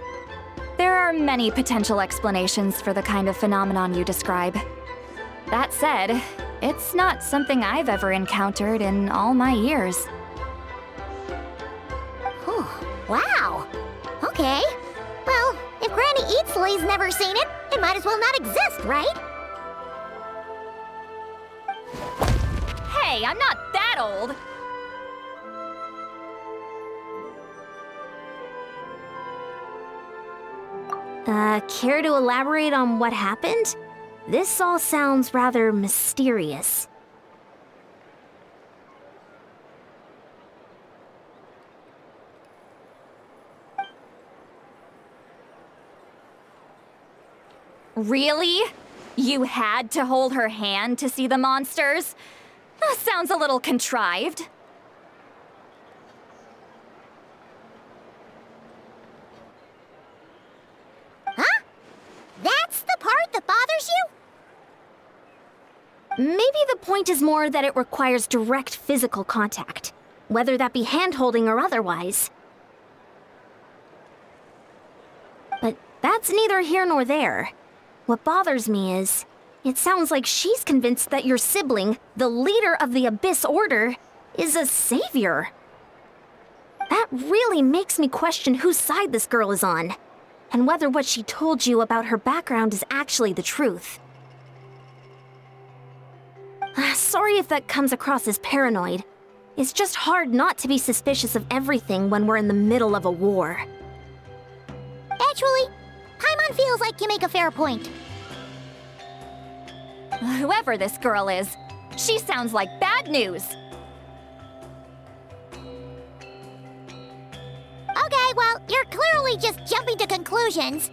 there are many potential explanations for the kind of phenomenon you describe. That said, it's not something I've ever encountered in all my years. Wow. Okay. Well, if Granny Eatsley's never seen it, it might as well not exist, right? Hey, I'm not that old! Care to elaborate on what happened? This all sounds rather mysterious. Really? You had to hold her hand to see the monsters? Sounds a little contrived. Huh? That's the part that bothers you? Maybe the point is more that it requires direct physical contact, whether that be hand-holding or otherwise. But that's neither here nor there. What bothers me is, it sounds like she's convinced that your sibling, the leader of the Abyss Order, is a savior. That really makes me question whose side this girl is on, and whether what she told you about her background is actually the truth. Sorry if that comes across as paranoid. It's just hard not to be suspicious of everything when we're in the middle of a war. Actually, Paimon feels like you make a fair point. Whoever this girl is, she sounds like bad news. Okay, well, you're clearly just jumping to conclusions.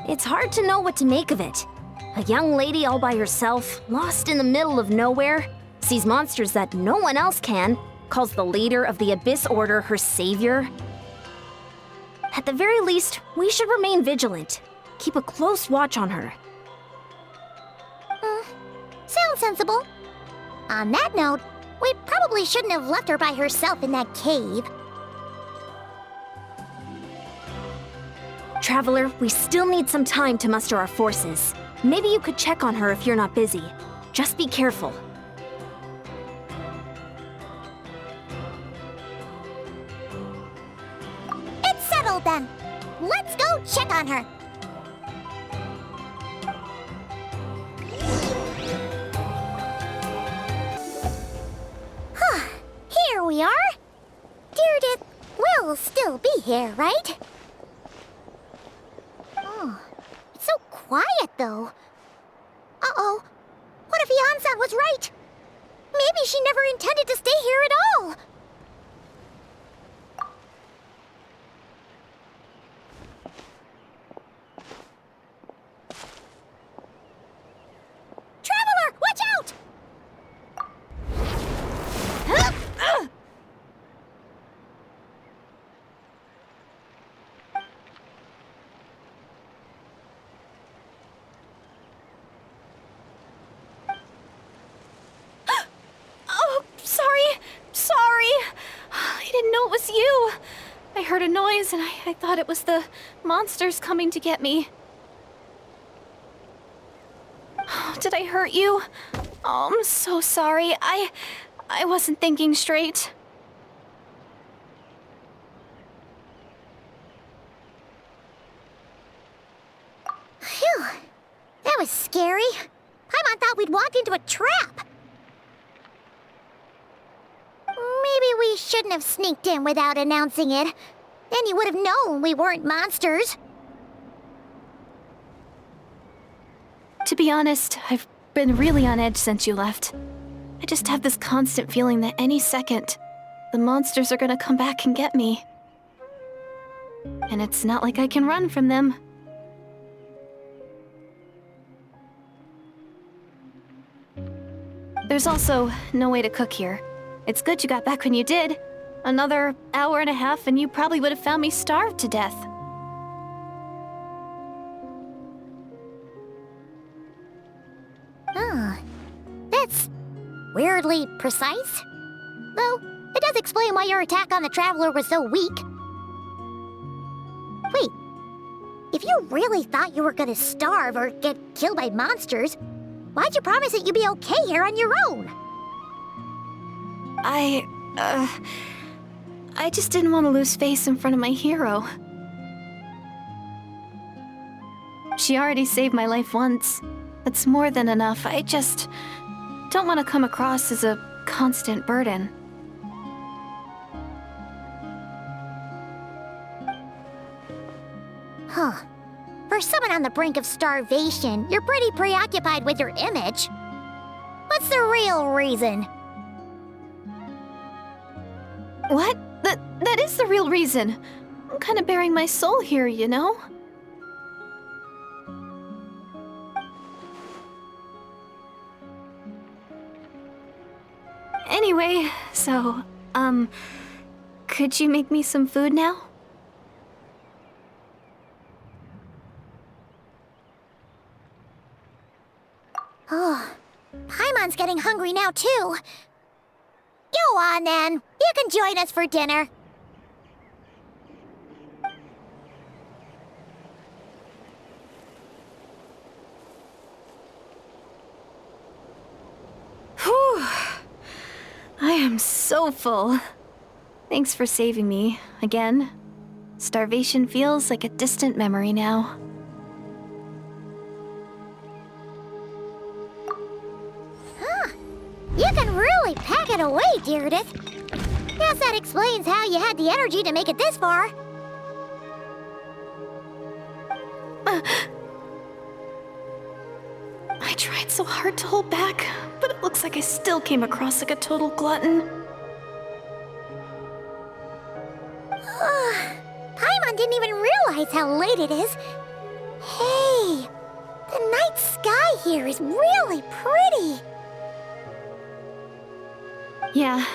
It's hard to know what to make of it. A young lady all by herself, lost in the middle of nowhere, sees monsters that no one else can, calls the leader of the Abyss Order her savior. At the very least, we should remain vigilant. Keep a close watch on her. Sounds sensible. On that note, we probably shouldn't have left her by herself in that cave. Traveler, we still need some time to muster our forces. Maybe you could check on her if you're not busy. Just be careful. It's settled then. Let's go check on her. Here we are. Deirdre will still be here, right? Oh, it's so quiet though. Uh-oh. What if Yansan was right? Maybe she never intended to stay here at all. Traveler, watch out! I didn't know it was you. I heard a noise and I thought it was the monsters coming to get me. Did I hurt you? Oh, I'm so sorry. I wasn't thinking straight. Phew. That was scary. Paimon thought we'd walked into a trap. Maybe we shouldn't have sneaked in without announcing it. Then you would have known we weren't monsters. To be honest, I've been really on edge since you left. I just have this constant feeling that any second, the monsters are gonna come back and get me. And it's not like I can run from them. There's also no way to cook here. It's good you got back when you did. Another hour and a half and you probably would have found me starved to death. Oh, that's weirdly precise. Though, it does explain why your attack on the Traveler was so weak. Wait, if you really thought you were gonna starve or get killed by monsters, why'd you promise that you'd be okay here on your own? I just didn't want to lose face in front of my hero. She already saved my life once. That's more than enough. I just don't want to come across as a constant burden. Huh. For someone on the brink of starvation, you're pretty preoccupied with your image. What's the real reason? What? That is the real reason. I'm kind of bearing my soul here, you know? Anyway, so, could you make me some food now? Oh, Paimon's getting hungry now, too. Go on, then. You can join us for dinner. Whew. I am so full. Thanks for saving me, again. Starvation feels like a distant memory now. You can really pack it away, Deirdre. Guess that explains how you had the energy to make it this far. I tried so hard to hold back, but it looks like I still came across like a total glutton. Paimon didn't even realize how late it is. Hey, the night sky here is really pretty. Yeah,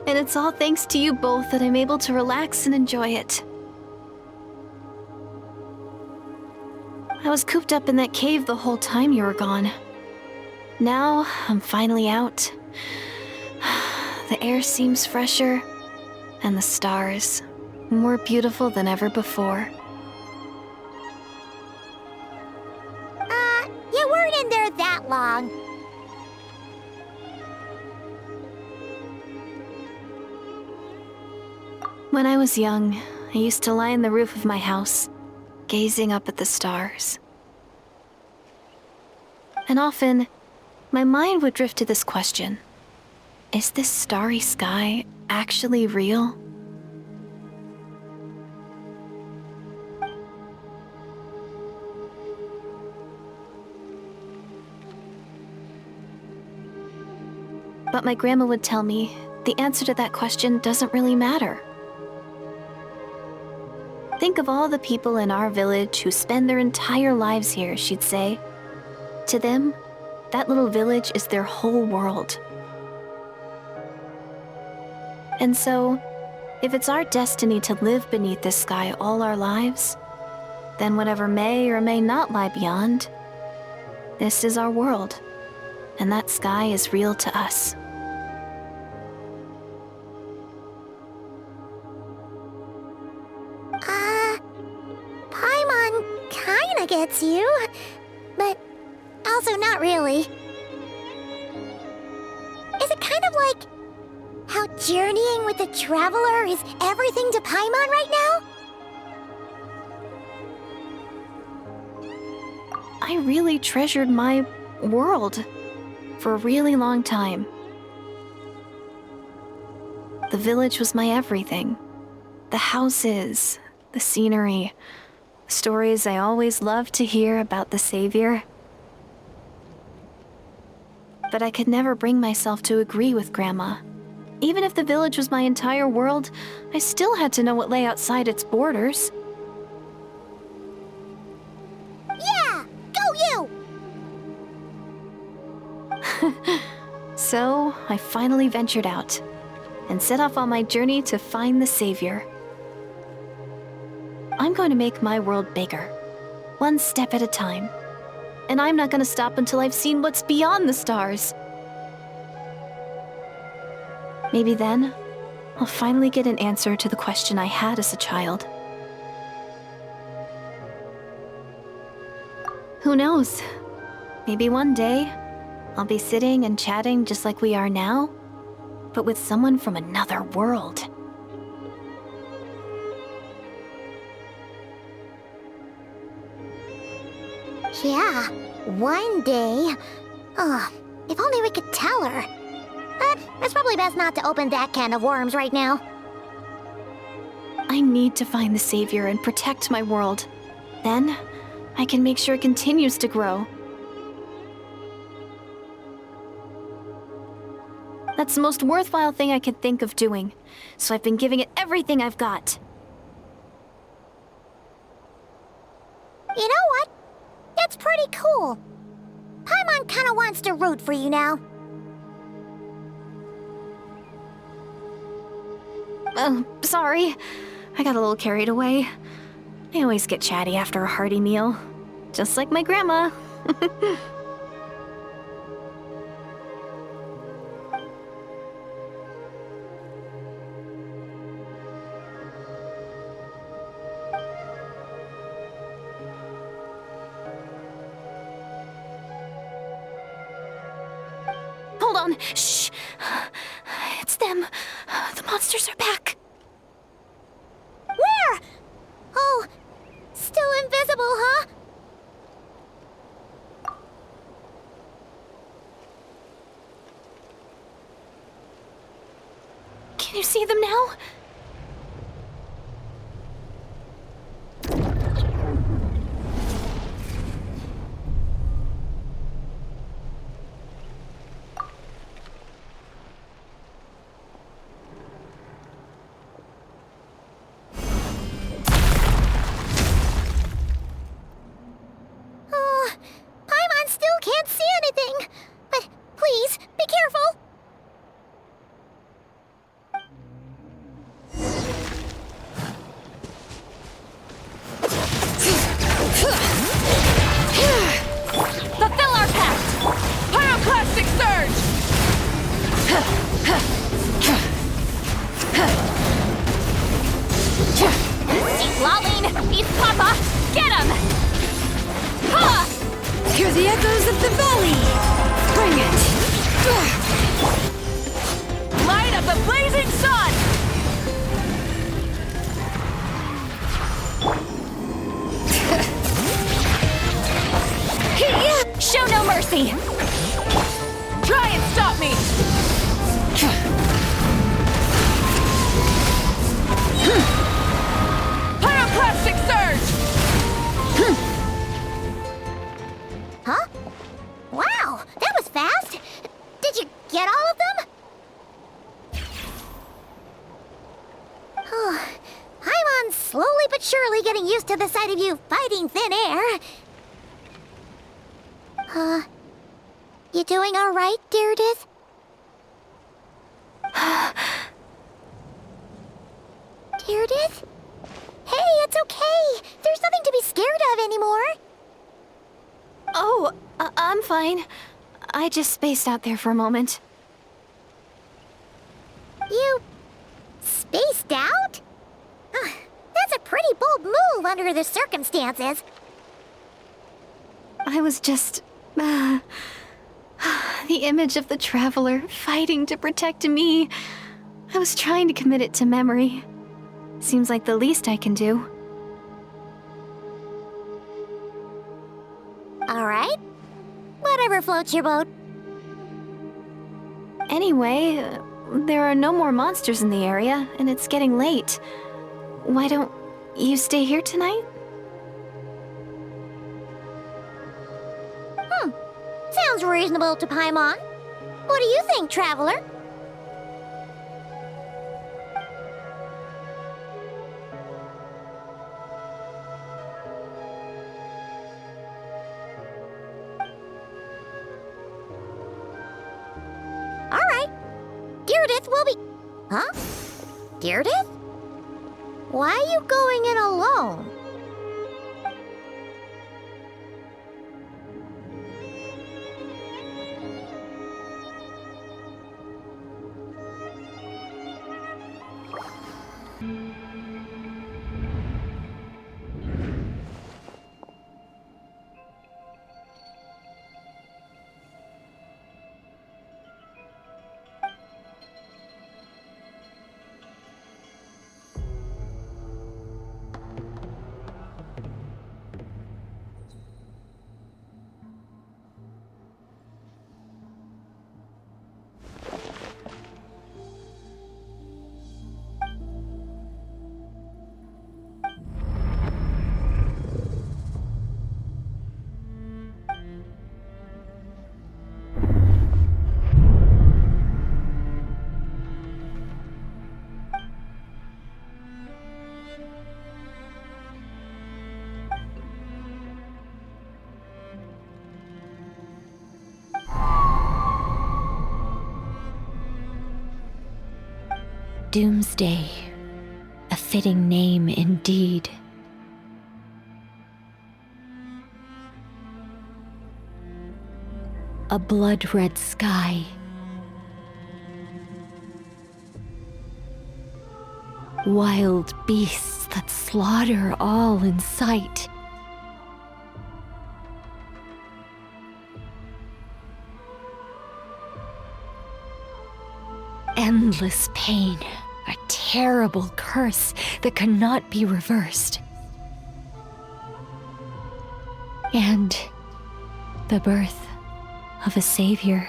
and it's all thanks to you both that I'm able to relax and enjoy it. I was cooped up in that cave the whole time you were gone. Now, I'm finally out. The air seems fresher, and the stars more beautiful than ever before. long. When I was young, I used to lie on the roof of my house, gazing up at the stars. And often, my mind would drift to this question. Is this starry sky actually real? But my grandma would tell me the answer to that question doesn't really matter. Think of all the people in our village who spend their entire lives here, she'd say. To them, that little village is their whole world. And so, if it's our destiny to live beneath this sky all our lives, then whatever may or may not lie beyond, this is our world, and that sky is real to us. Paimon kinda gets you, but also not really. Is it kind of like how journeying with the Traveler is everything to Paimon right now? I really treasured my world for a really long time. The village was my everything. The houses, the scenery, stories I always loved to hear about the Savior. But I could never bring myself to agree with Grandma. Even if the village was my entire world, I still had to know what lay outside its borders. Yeah! Go you! So, I finally ventured out and set off on my journey to find the Savior. I'm going to make my world bigger, one step at a time. And I'm not going to stop until I've seen what's beyond the stars. Maybe then, I'll finally get an answer to the question I had as a child. Who knows? Maybe one day, I'll be sitting and chatting just like we are now, but with someone from another world. Yeah, one day. Oh, if only we could tell her. But it's probably best not to open that can of worms right now. I need to find the Savior and protect my world. Then, I can make sure it continues to grow. That's the most worthwhile thing I could think of doing, so I've been giving it everything I've got. You know what? That's pretty cool. Paimon kinda wants to root for you now. Sorry. I got a little carried away. I always get chatty after a hearty meal. Just like my grandma. Hold on. Shh. It's them. The monsters are back. Where? Oh, still invisible, huh? Can you see them now? Oh, Paimon still can't see anything. But please, be careful. Fulfill our pact! Pyroclastic surge! He's lolling! He's Papa! Get him! Ha! Hear the echoes of the valley! Bring it! Light up the blazing sun! Show no mercy! Try and stop me! Pyroclastic surge! Huh? Wow, that was fast! Did you get all of them? I'm on slowly but surely getting used to the sight of you fighting thin air. You doing all right, Deirdith? Deirdith? Hey, it's okay. There's nothing to be scared of anymore. Oh, I'm fine. I just spaced out there for a moment. You spaced out? That's a pretty bold move under the circumstances. I was just... the image of the Traveler fighting to protect me. I was trying to commit it to memory. Seems like the least I can do. All right. Whatever floats your boat. Anyway, there are no more monsters in the area, and it's getting late. Why don't you stay here tonight? Sounds reasonable to Paimon. What do you think, Traveler? All right. Deirdith will be... Huh? Deirdith? Why are you going in alone? Doomsday. A fitting name indeed. A blood-red sky. Wild beasts that slaughter all in sight. Endless pain, a terrible curse that cannot be reversed. And the birth of a savior.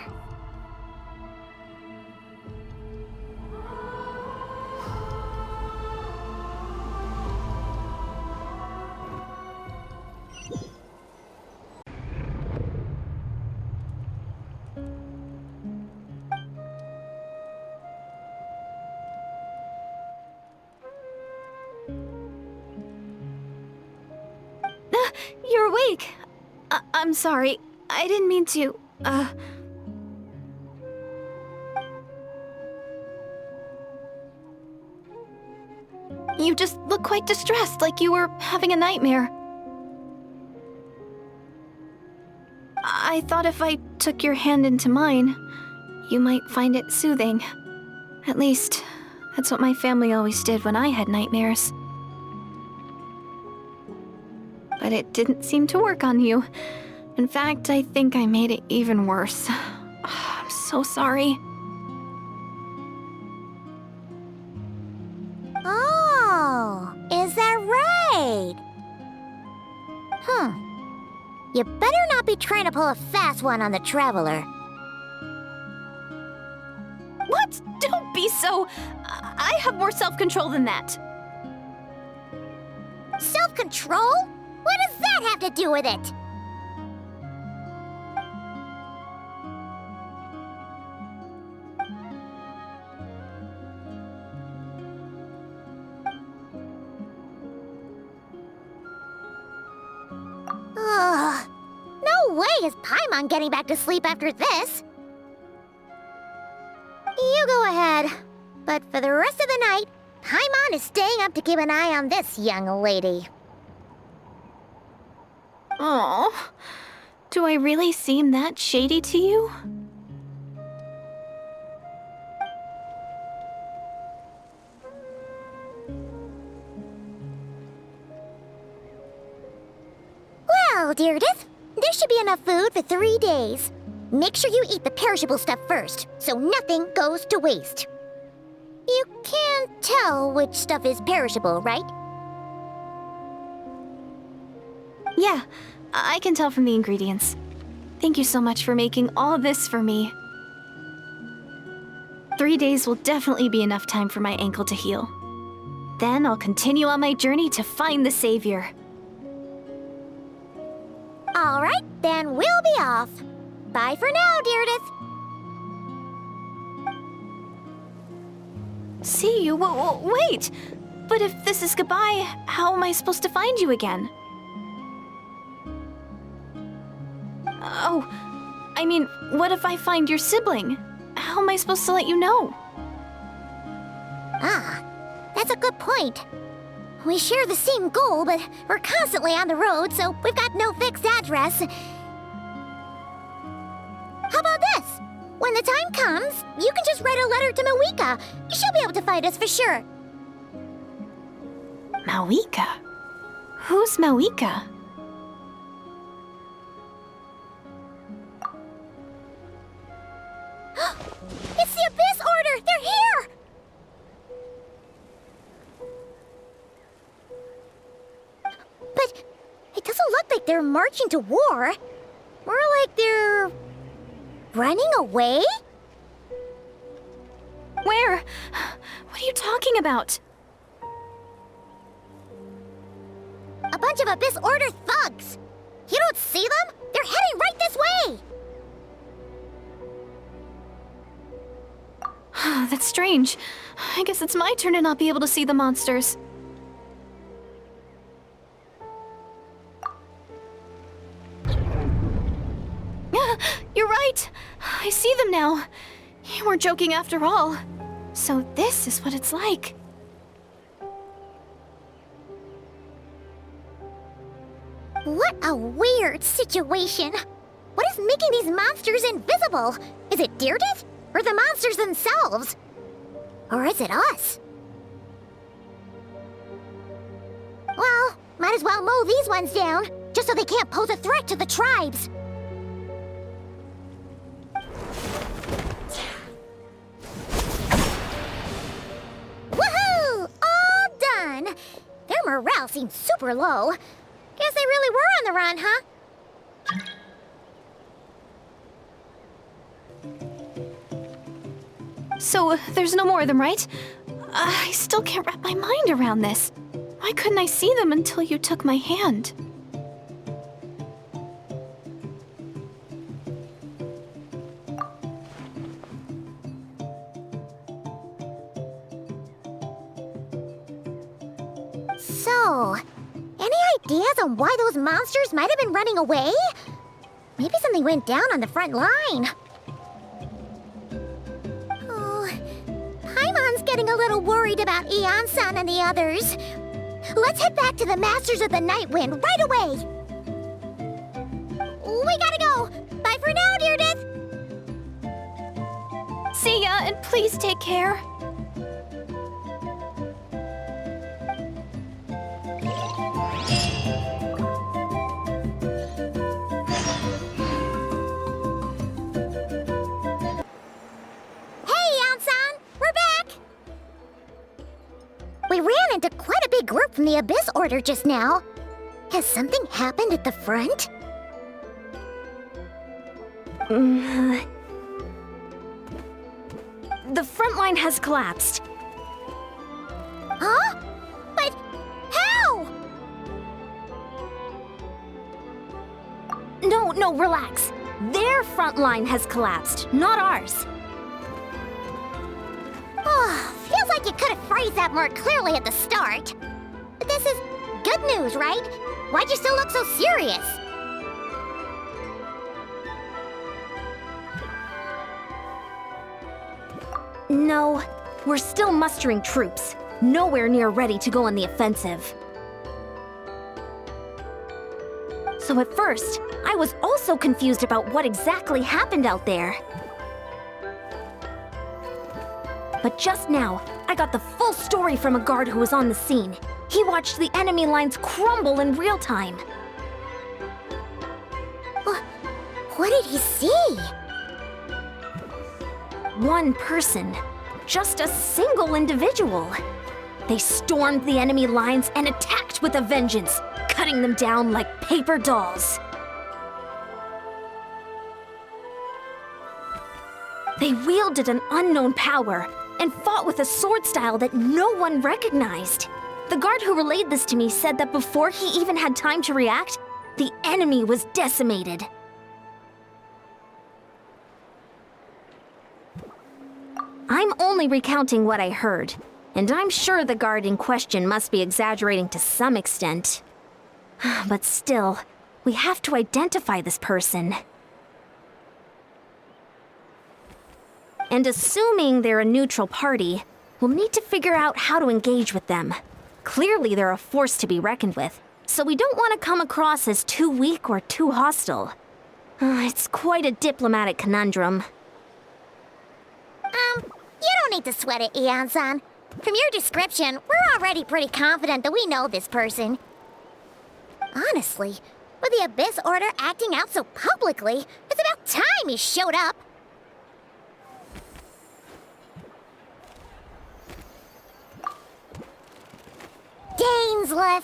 You're awake. I'm sorry. I didn't mean to, You just look quite distressed, like you were having a nightmare. I thought if I took your hand into mine, you might find it soothing. At least, that's what my family always did when I had nightmares. But it didn't seem to work on you. In fact, I think I made it even worse. I'm so sorry. Oh, is that right? You better not be trying to pull a fast one on the Traveler. What? Don't be so... I have more self-control than that. Self-control? What does that have to do with it? Ugh. No way is Paimon getting back to sleep after this. You go ahead. But for the rest of the night, Paimon is staying up to keep an eye on this young lady. Oh, do I really seem that shady to you? Well, Deirdith, there should be enough food for 3 days. Make sure you eat the perishable stuff first, so nothing goes to waste. You can't tell which stuff is perishable, right? Yeah, I can tell from the ingredients. Thank you so much for making all this for me. 3 days will definitely be enough time for my ankle to heal. Then I'll continue on my journey to find the Savior. All right, then we'll be off. Bye for now, Deirdith. See you? Wait! But if this is goodbye, how am I supposed to find you again? Oh, I mean, what if I find your sibling? How am I supposed to let you know? Ah, that's a good point. We share the same goal, but we're constantly on the road, so we've got no fixed address. How about this? When the time comes, you can just write a letter to Mawika. She'll be able to find us for sure. Mawika? Who's Mawika? It's the Abyss Order! They're here! But it doesn't look like they're marching to war. More like they're... running away? Where? What are you talking about? A bunch of Abyss Order thugs! You don't see them? They're heading right this way! That's strange. I guess it's my turn to not be able to see the monsters. You're right! I see them now. You weren't joking after all. So this is what it's like. What a weird situation. What is making these monsters invisible? Is it Deirdith? Or the monsters themselves? Or is it us? Well, might as well mow these ones down, just so they can't pose a threat to the tribes. Woohoo! All done! Their morale seems super low. Guess they really were on the run, huh? So, there's no more of them, right? I still can't wrap my mind around this. Why couldn't I see them until you took my hand? So, any ideas on why those monsters might have been running away? Maybe something went down on the front line. Paimon's getting a little worried about Ian-san and the others. Let's head back to the Masters of the Night Wind right away. We gotta go. Bye for now, Deirdith. See ya, and please take care. from the Abyss Order just now. Has something happened at the front? The front line has collapsed. Huh? But how? No, relax. Their front line has collapsed, not ours. Oh, feels like you could have phrased that more clearly at the start. But this is good news, right? Why'd you still look so serious? No, we're still mustering troops. Nowhere near ready to go on the offensive. So at first, I was also confused about what exactly happened out there. But just now, I got the full story from a guard who was on the scene. He watched the enemy lines crumble in real time. What did he see? One person. Just a single individual. They stormed the enemy lines and attacked with a vengeance, cutting them down like paper dolls. They wielded an unknown power and fought with a sword style that no one recognized. The guard who relayed this to me said that before he even had time to react, the enemy was decimated. I'm only recounting what I heard, and I'm sure the guard in question must be exaggerating to some extent. But still, we have to identify this person. And assuming they're a neutral party, we'll need to figure out how to engage with them. Clearly they're a force to be reckoned with, so we don't want to come across as too weak or too hostile. It's quite a diplomatic conundrum. You don't need to sweat it, Ian-san. From your description, we're already pretty confident that we know this person. Honestly, with the Abyss Order acting out so publicly, it's about time he showed up. Dainsleif!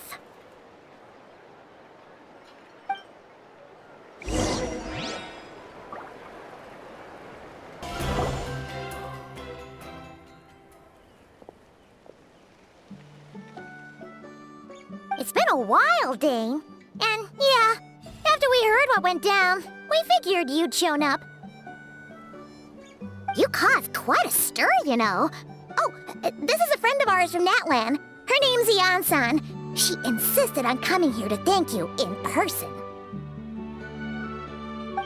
It's been a while, Dane. And yeah, after we heard what went down, we figured you'd shown up. You caused quite a stir, you know. Oh, this is a friend of ours from Natlan. Her name's Ian-san. She insisted on coming here to thank you in person.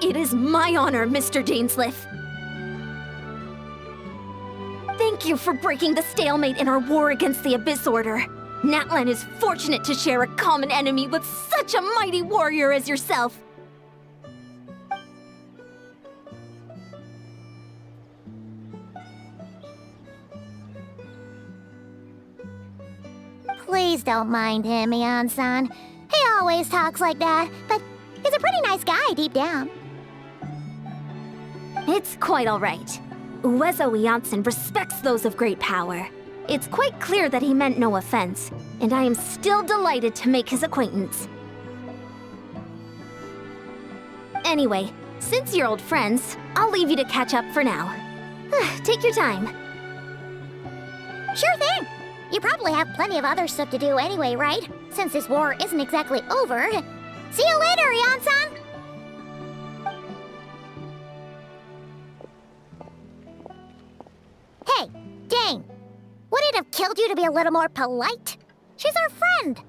It is my honor, Mr. Dainsleif. Thank you for breaking the stalemate in our war against the Abyss Order. Natlan is fortunate to share a common enemy with such a mighty warrior as yourself. Please don't mind him, Ian-san. He always talks like that, but he's a pretty nice guy deep down. It's quite all right. Uezo Iansan respects those of great power. It's quite clear that he meant no offense, and I am still delighted to make his acquaintance. Anyway, since you're old friends, I'll leave you to catch up for now. Take your time. Sure thing. You probably have plenty of other stuff to do anyway, right? Since this war isn't exactly over. See you later, Ian-san! Hey, Dane. Would it have killed you to be a little more polite? She's our friend.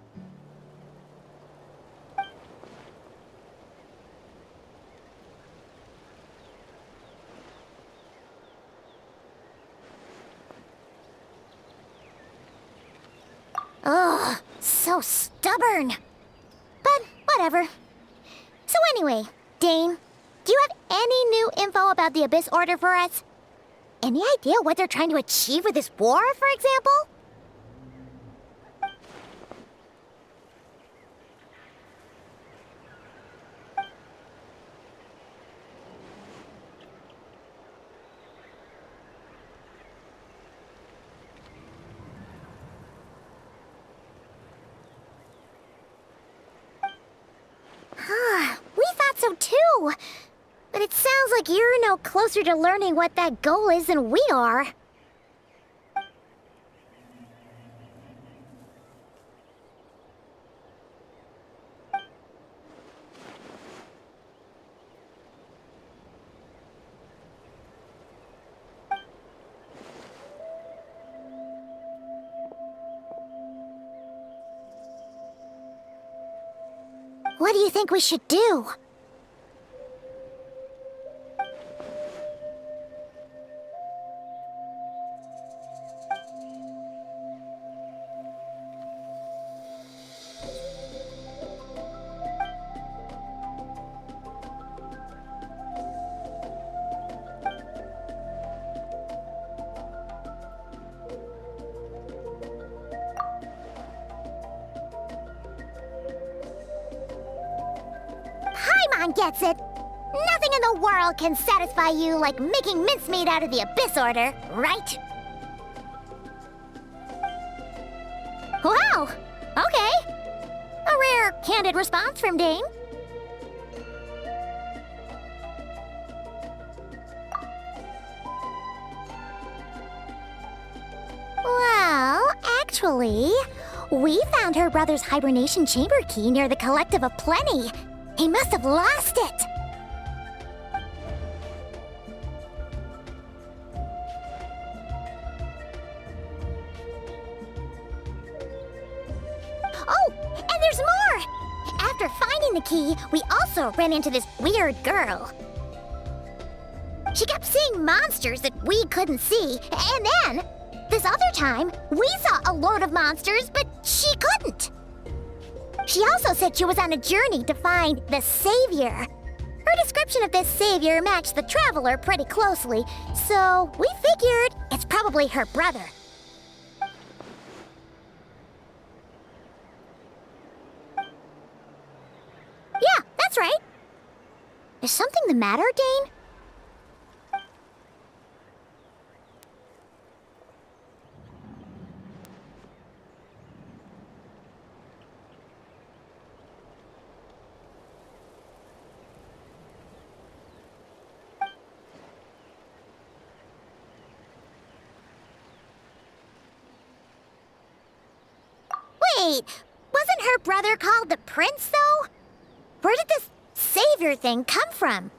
Ugh, so stubborn. But whatever. So anyway, Dane, do you have any new info about the Abyss Order for us? Any idea what they're trying to achieve with this war, for example? no closer to learning what that goal is than we are. What do you think we should do? Paimon gets it. Nothing in the world can satisfy you like making mincemeat out of the Abyss Order, right? Wow! Okay. A rare, candid response from Dane. Well, actually, we found her brother's hibernation chamber key near the Collective of Plenty. He must have lost it. Oh, and there's more! After finding the key, we also ran into this weird girl. She kept seeing monsters that we couldn't see, and then, this other time, we saw a load of monsters, but she couldn't. She also said she was on a journey to find the Savior. Her description of this Savior matched the Traveler pretty closely, so we figured it's probably her brother. Yeah, that's right. Is something the matter, Dane? Wait, wasn't her brother called the Prince, though? Where did this Savior thing come from?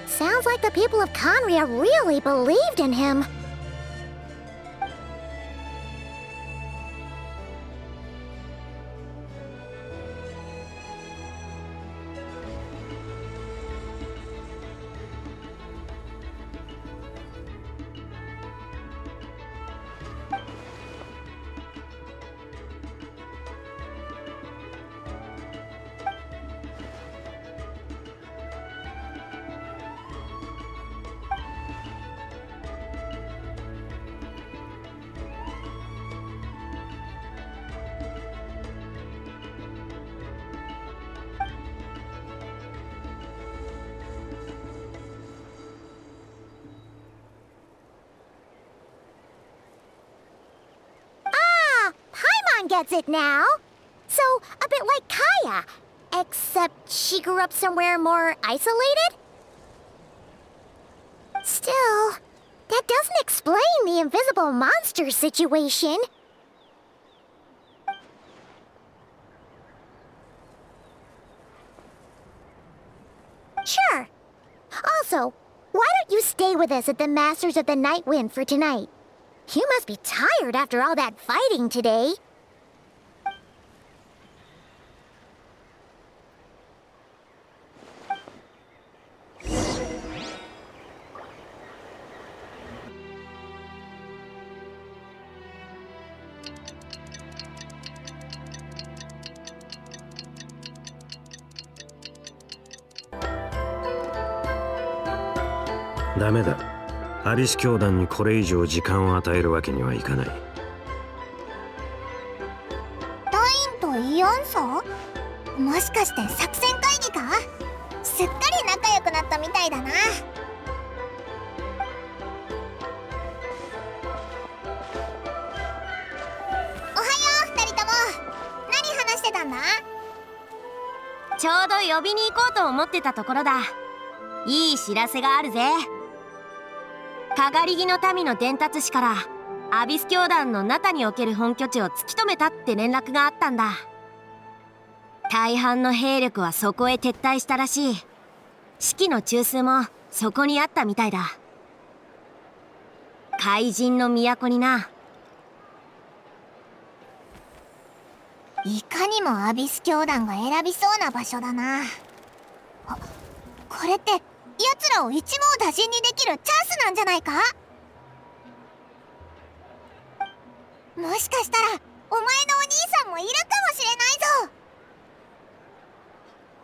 Sounds like the people of Conria really believed in him. Gets it now. So, a bit like Kaya, except she grew up somewhere more isolated? Still, that doesn't explain the invisible monster situation. stay with us at the Masters of the Night Wind for tonight. You must be tired after all that fighting today.ダメだ。アビス教団にこれ以上時間を与えるわけにはいかない。ダインとイアンサー？もしかして作戦会議か？すっかり仲良くなったみたいだな。おはよう、二人とも。何話してたんだ？ちょうど呼びに行こうと思ってたところだ。いい知らせがあるぜ。かがり木の民の伝達師からアビス教団のナタにおける本拠地を突き止めたって連絡があったんだ。大半の兵力はそこへ撤退したらしい。士気の中枢もそこにあったみたいだ。怪人の都にな。いかにもアビス教団が選びそうな場所だな。これって奴らを一網打尽にできるチャンスなんじゃないか？もしかしたらお前のお兄さんもいるかもしれない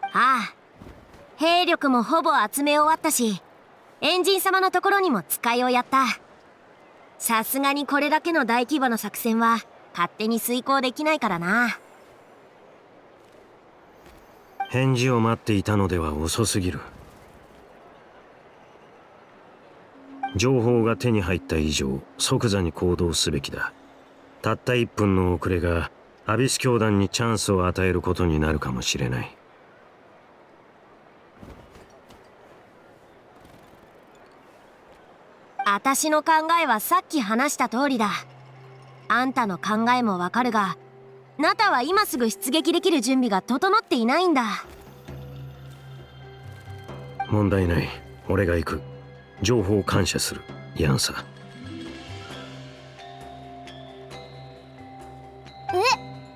ぞ。ああ、兵力もほぼ集め終わったし、エンジン様のところにも使いをやった。さすがにこれだけの大規模な作戦は勝手に遂行できないからな。返事を待っていたのでは遅すぎる。情報が手に入った以上、即座に行動すべきだ。たった1分の遅れがアビス教団にチャンスを与えることになるかもしれない。私の考えはさっき話した通りだ。あんたの考えもわかるが、ナタは今すぐ出撃できる準備が整っていないんだ。問題ない。俺が行く。情報を感謝する。ヤンサ。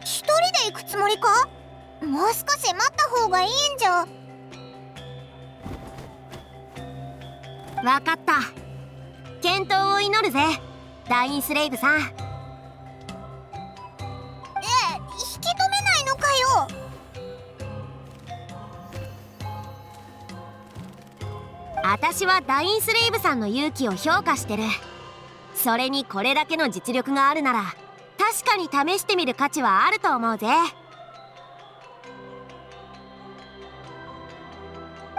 一人で行くつもりか？もう少し待った方がいいんじゃ。わかった。健闘を祈るぜ、ダインスレイブさん。引き止めないのかよ。私はダインスレイブさんの勇気を評価してる。それにこれだけの実力があるなら確かに試してみる価値はあると思うぜ。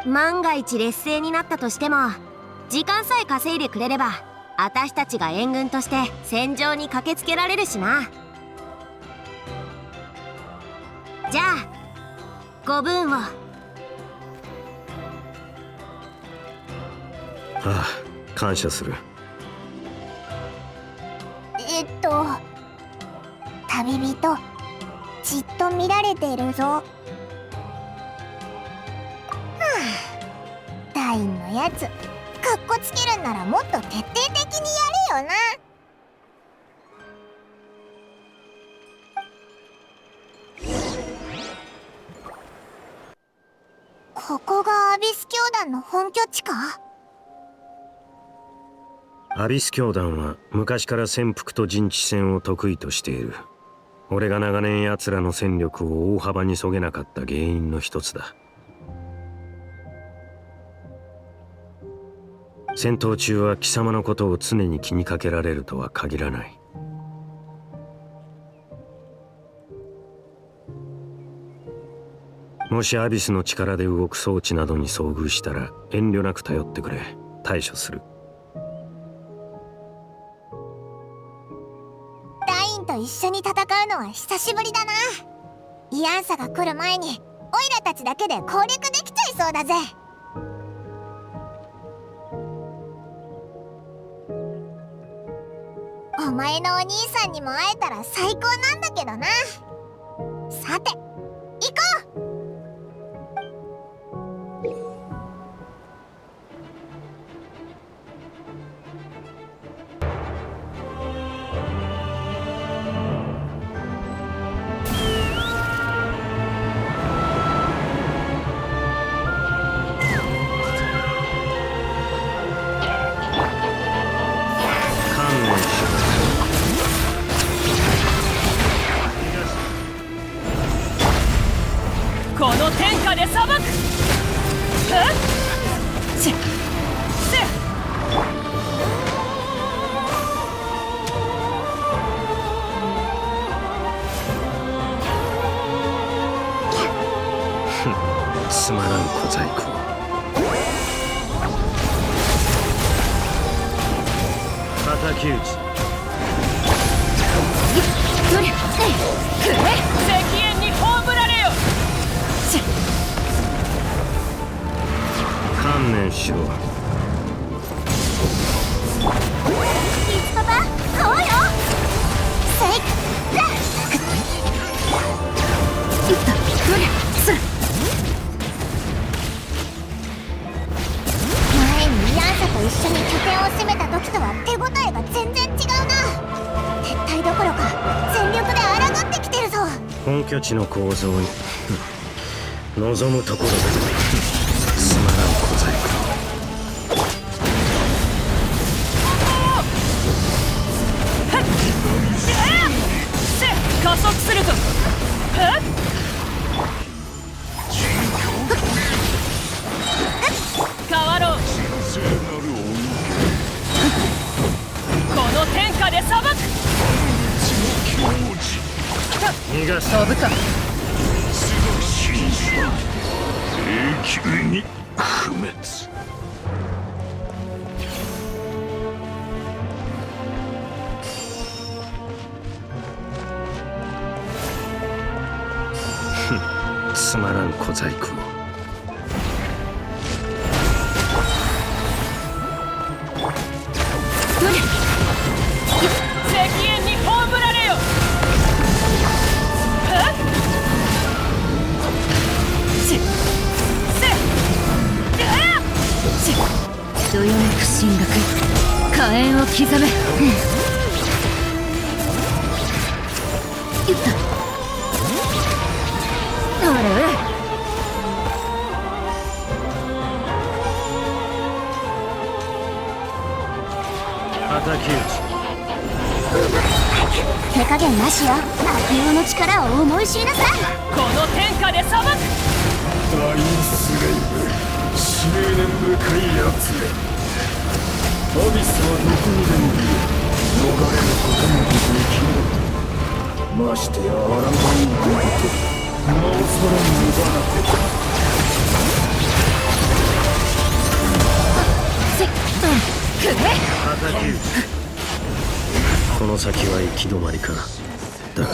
万が一劣勢になったとしても時間さえ稼いでくれれば私たちが援軍として戦場に駆けつけられるしな。じゃあご分を。ああ、感謝する。旅人、じっと見られているぞ。はあ、ダインのやつ、かっこつけるんならもっと徹底的にやれよな。ここがアビス教団の本拠地か？アビス教団は昔から潜伏と陣地戦を得意としている。俺が長年奴らの戦力を大幅に削げなかった原因の一つだ。戦闘中は貴様のことを常に気にかけられるとは限らない。もしアビスの力で動く装置などに遭遇したら遠慮なく頼ってくれ。対処する。ダインと一緒に戦うのは久しぶりだな。イアンサが来る前にオイラたちだけで攻略できちゃいそうだぜ。お前のお兄さんにも会えたら最高なんだけどな。さて、行こう。つまらん小細工を。敵討ち。石煙に葬られよ。観念しろ。パパ、買おうよ。セイク。前にヤンサと一緒に拠点を攻めた時とは手応えが全然違うな。撤退どころか全力で抗ってきてるぞ。本拠地の構造に望むところだ。つまらん小細工。加速するぞ。変わろう。この天下で裁く。逃がす。飛ぶか。永久に不滅。つまらん小細工を。石煙に葬られよ。どよめく神学、火炎を刻め。あれ敵討ち。手加減なしよ。悪用の力を思い知りなさい。この天下で裁く。ダインスレイブ、執念深いやつめ。アビスはどこにでもいる。逃れることもできない。ましてやアラバンを見てなおさら無駄なこと。敵討ち。この先は行き止まりか。だが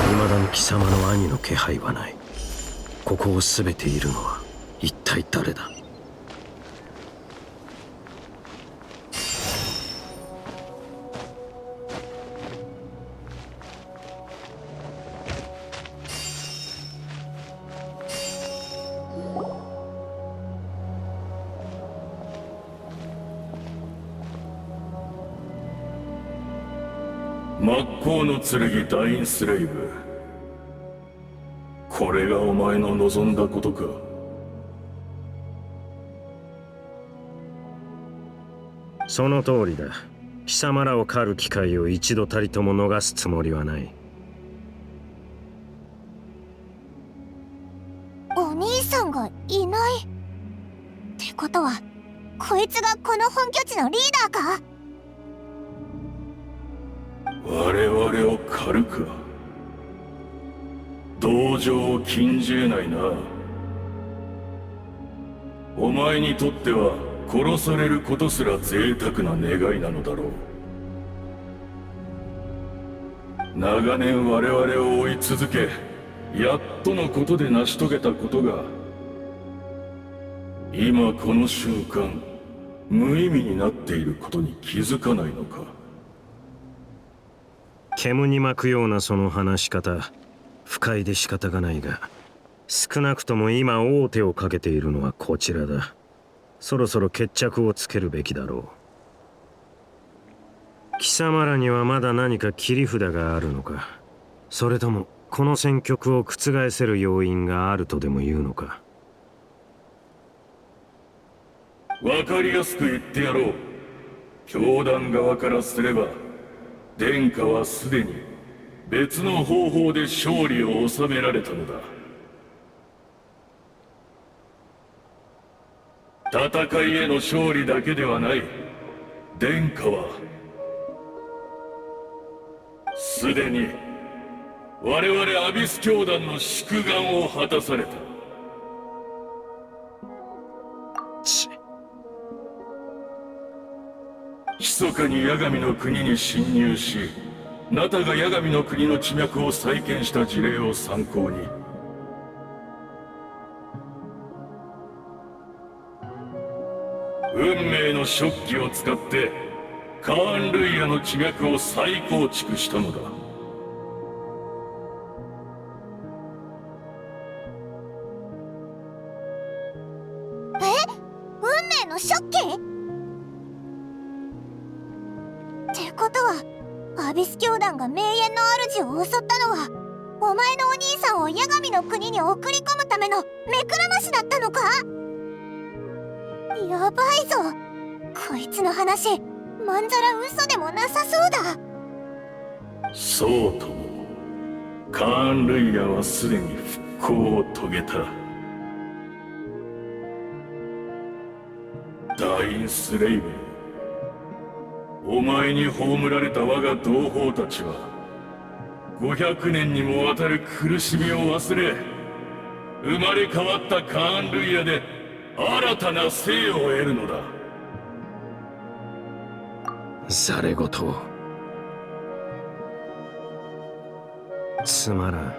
未だに貴様の兄の気配はない。ここを全ているのは一体誰だ。真っ向の剣ダインスレイブ。これがお前の望んだことか。その通りだ。貴様らを狩る機会を一度たりとも逃すつもりはない。お兄さんがいない。ってことはこいつがこの本拠地のリーダーか。我々を狩るか。同情を禁じ得ないな。お前にとっては殺されることすら贅沢な願いなのだろう。長年我々を追い続け、やっとのことで成し遂げたことが今この瞬間無意味になっていることに気づかないのか。煙に巻くようなその話し方、不快で仕方がないが、少なくとも今王手をかけているのはこちらだ。そろそろ決着をつけるべきだろう。貴様らにはまだ何か切り札があるのか。それともこの戦局を覆せる要因があるとでも言うのか。わかりやすく言ってやろう。教団側からすれば殿下はすでに別の方法で勝利を収められたのだ。戦いへの勝利だけではない。殿下はすでに我々アビス教団の宿願を果たされた。密かに八神の国に侵入し、ナタが八神の国の地脈を再建した事例を参考に、運命の食器を使ってカーン・ルイヤの地脈を再構築したのだ。運命の食器？ってことは、アビス教団が名園の主を襲ったのは、お前のお兄さんを八神の国に送り込むための目くらましだったのか？やばいぞ、こいつの話まんざら嘘でもなさそうだ。そうとも、カーン・ルイヤはすでに復興を遂げた。ダインスレイベン、お前に葬られた我が同胞たちは500年にもわたる苦しみを忘れ、生まれ変わったカーン・ルイヤで新たな生を得るのだ。ざれ言。つまらん。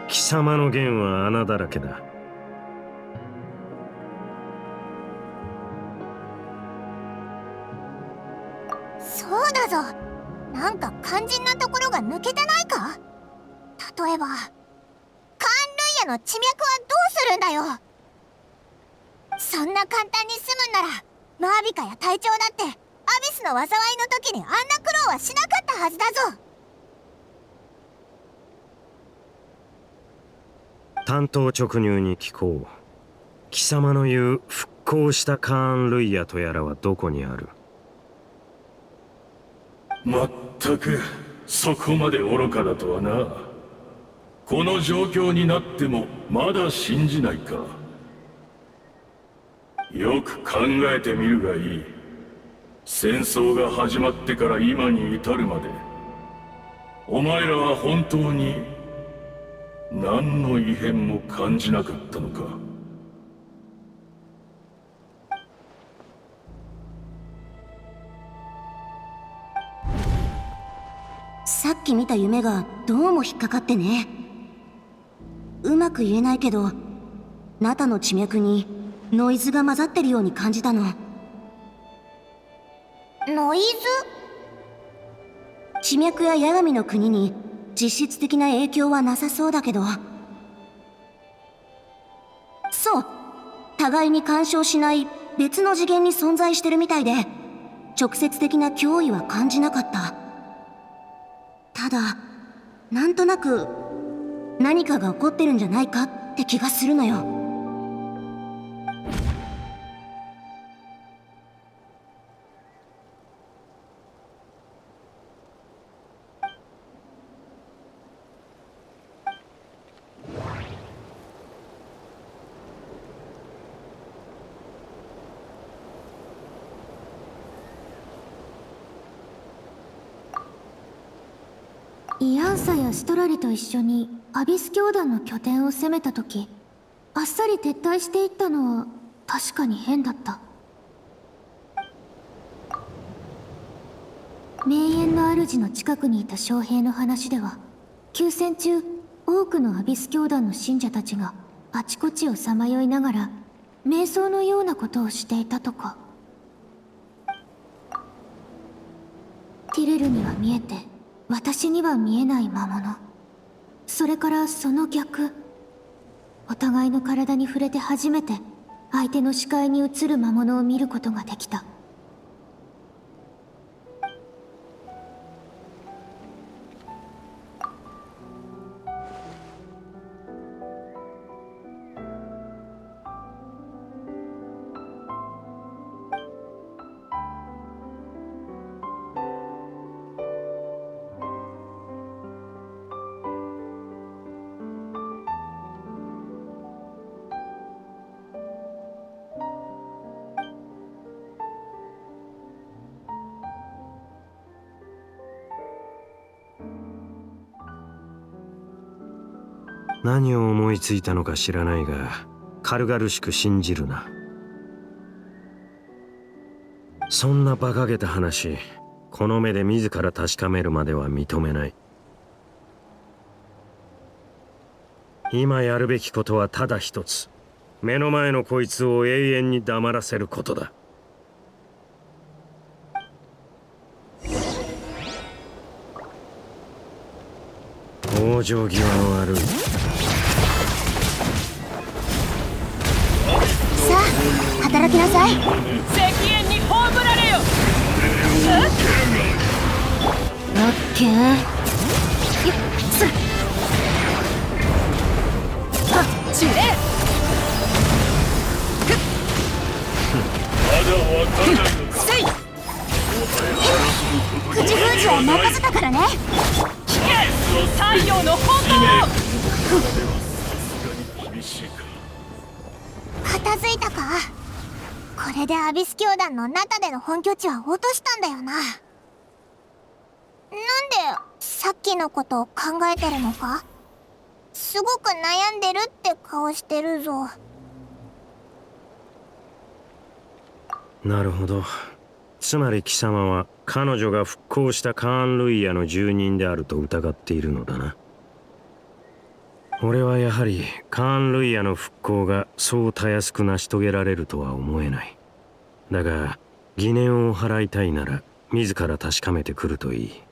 貴様の言は穴だらけだ。そうだぞ、なんか肝心なところが抜けてないか？例えばカーン・ルイヤの地脈はどうするんだよ。そんな簡単に済むんなら、マービカや隊長だってアビスの災いの時にあんな苦労はしなかったはずだぞ。単刀直入に聞こう。貴様の言う復興したカーン・ルイヤとやらはどこにある？まったくそこまで愚かだとはな。この状況になってもまだ信じないか。よく考えてみるがいい。戦争が始まってから今に至るまで、お前らは本当に何の異変も感じなかったのか？さっき見た夢がどうも引っかかってね。うまく言えないけど、ナタの地脈にノイズが混ざってるように感じたの。ノイズ？地脈や八神の国に実質的な影響はなさそうだけど、そう、互いに干渉しない別の次元に存在してるみたいで、直接的な脅威は感じなかった。ただ、なんとなく何かが起こってるんじゃないかって気がするのよ。イアンサやシトラリと一緒にアビス教団の拠点を攻めた時、あっさり撤退していったのは確かに変だった。名園の主の近くにいた将兵の話では、休戦中多くのアビス教団の信者たちがあちこちをさまよいながら瞑想のようなことをしていたとか。ティレルには見えて私には見えない魔物。それからその逆、お互いの体に触れて初めて相手の視界に映る魔物を見ることができた。何を思いついたのか知らないが、軽々しく信じるな。そんな馬鹿げた話、この目で自ら確かめるまでは認めない。今やるべきことはただ一つ。目の前のこいつを永遠に黙らせることだ。往生際の悪い。さあ、働きなさい。石煙に葬られよ。オッケー。よっつ。チュレ。せい。口封じは任せたからね。太陽の炎。片付いたか。これでアビス教団の中での本拠地は落としたんだよな。なんでさっきのことを考えてるのか。すごく悩んでるって顔してるぞ。なるほど。つまり貴様は彼女が復興したカーン・ルイヤの住人であると疑っているのだな。俺はやはりカーン・ルイヤの復興がそうたやすく成し遂げられるとは思えない。だが疑念を払いたいなら自ら確かめてくるといい。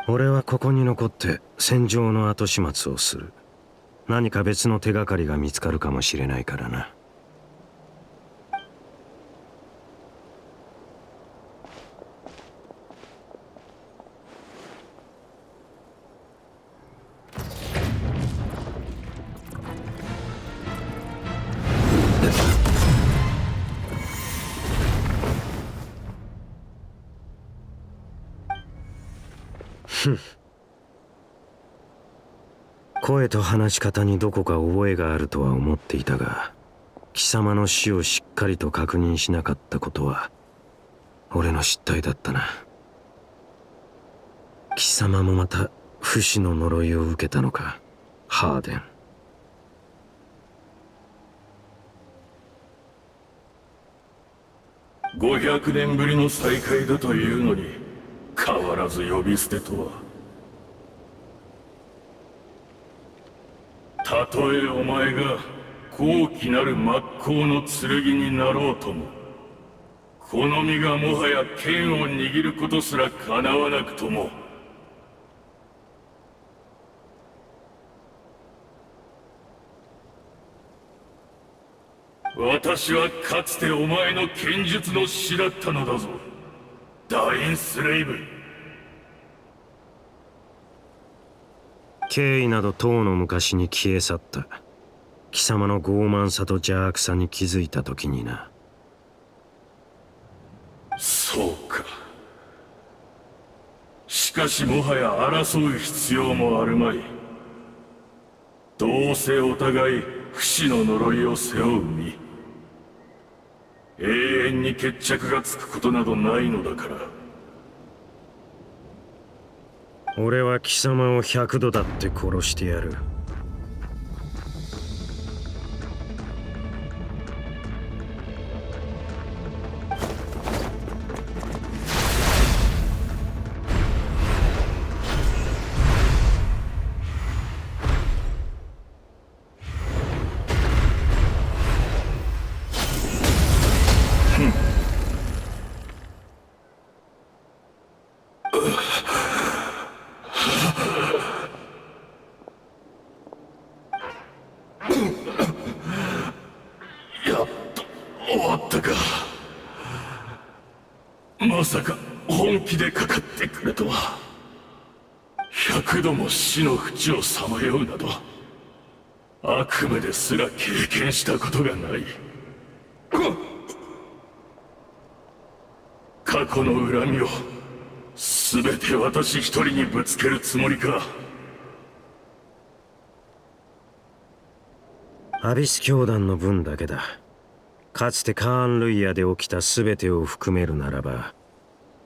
俺はここに残って戦場の後始末をする。何か別の手がかりが見つかるかもしれないからな。声と話し方にどこか覚えがあるとは思っていたが、貴様の死をしっかりと確認しなかったことは俺の失態だったな。貴様もまた不死の呪いを受けたのか、ハーデン。500年ぶりの再会だというのに変わらず呼び捨てとは。たとえお前が高貴なる真っ向の剣になろうとも、この身がもはや剣を握ることすら叶わなくとも、私はかつてお前の剣術の師だったのだぞ、ダインスレイブ。敬意などとうの昔に消え去った。貴様の傲慢さと邪悪さに気づいた時にな。そうか。しかしもはや争う必要もあるまい。どうせお互い不死の呪いを背負う身。永遠に決着がつくことなどないのだから。俺は貴様を100度だって殺してやる。まさか本気でかかってくるとは。100度も死の淵をさまようなど悪夢ですら経験したことがない。過去の恨みを全て私一人にぶつけるつもりか。アビス教団の分だけだ。かつてカーン・ルイヤで起きた全てを含めるならば、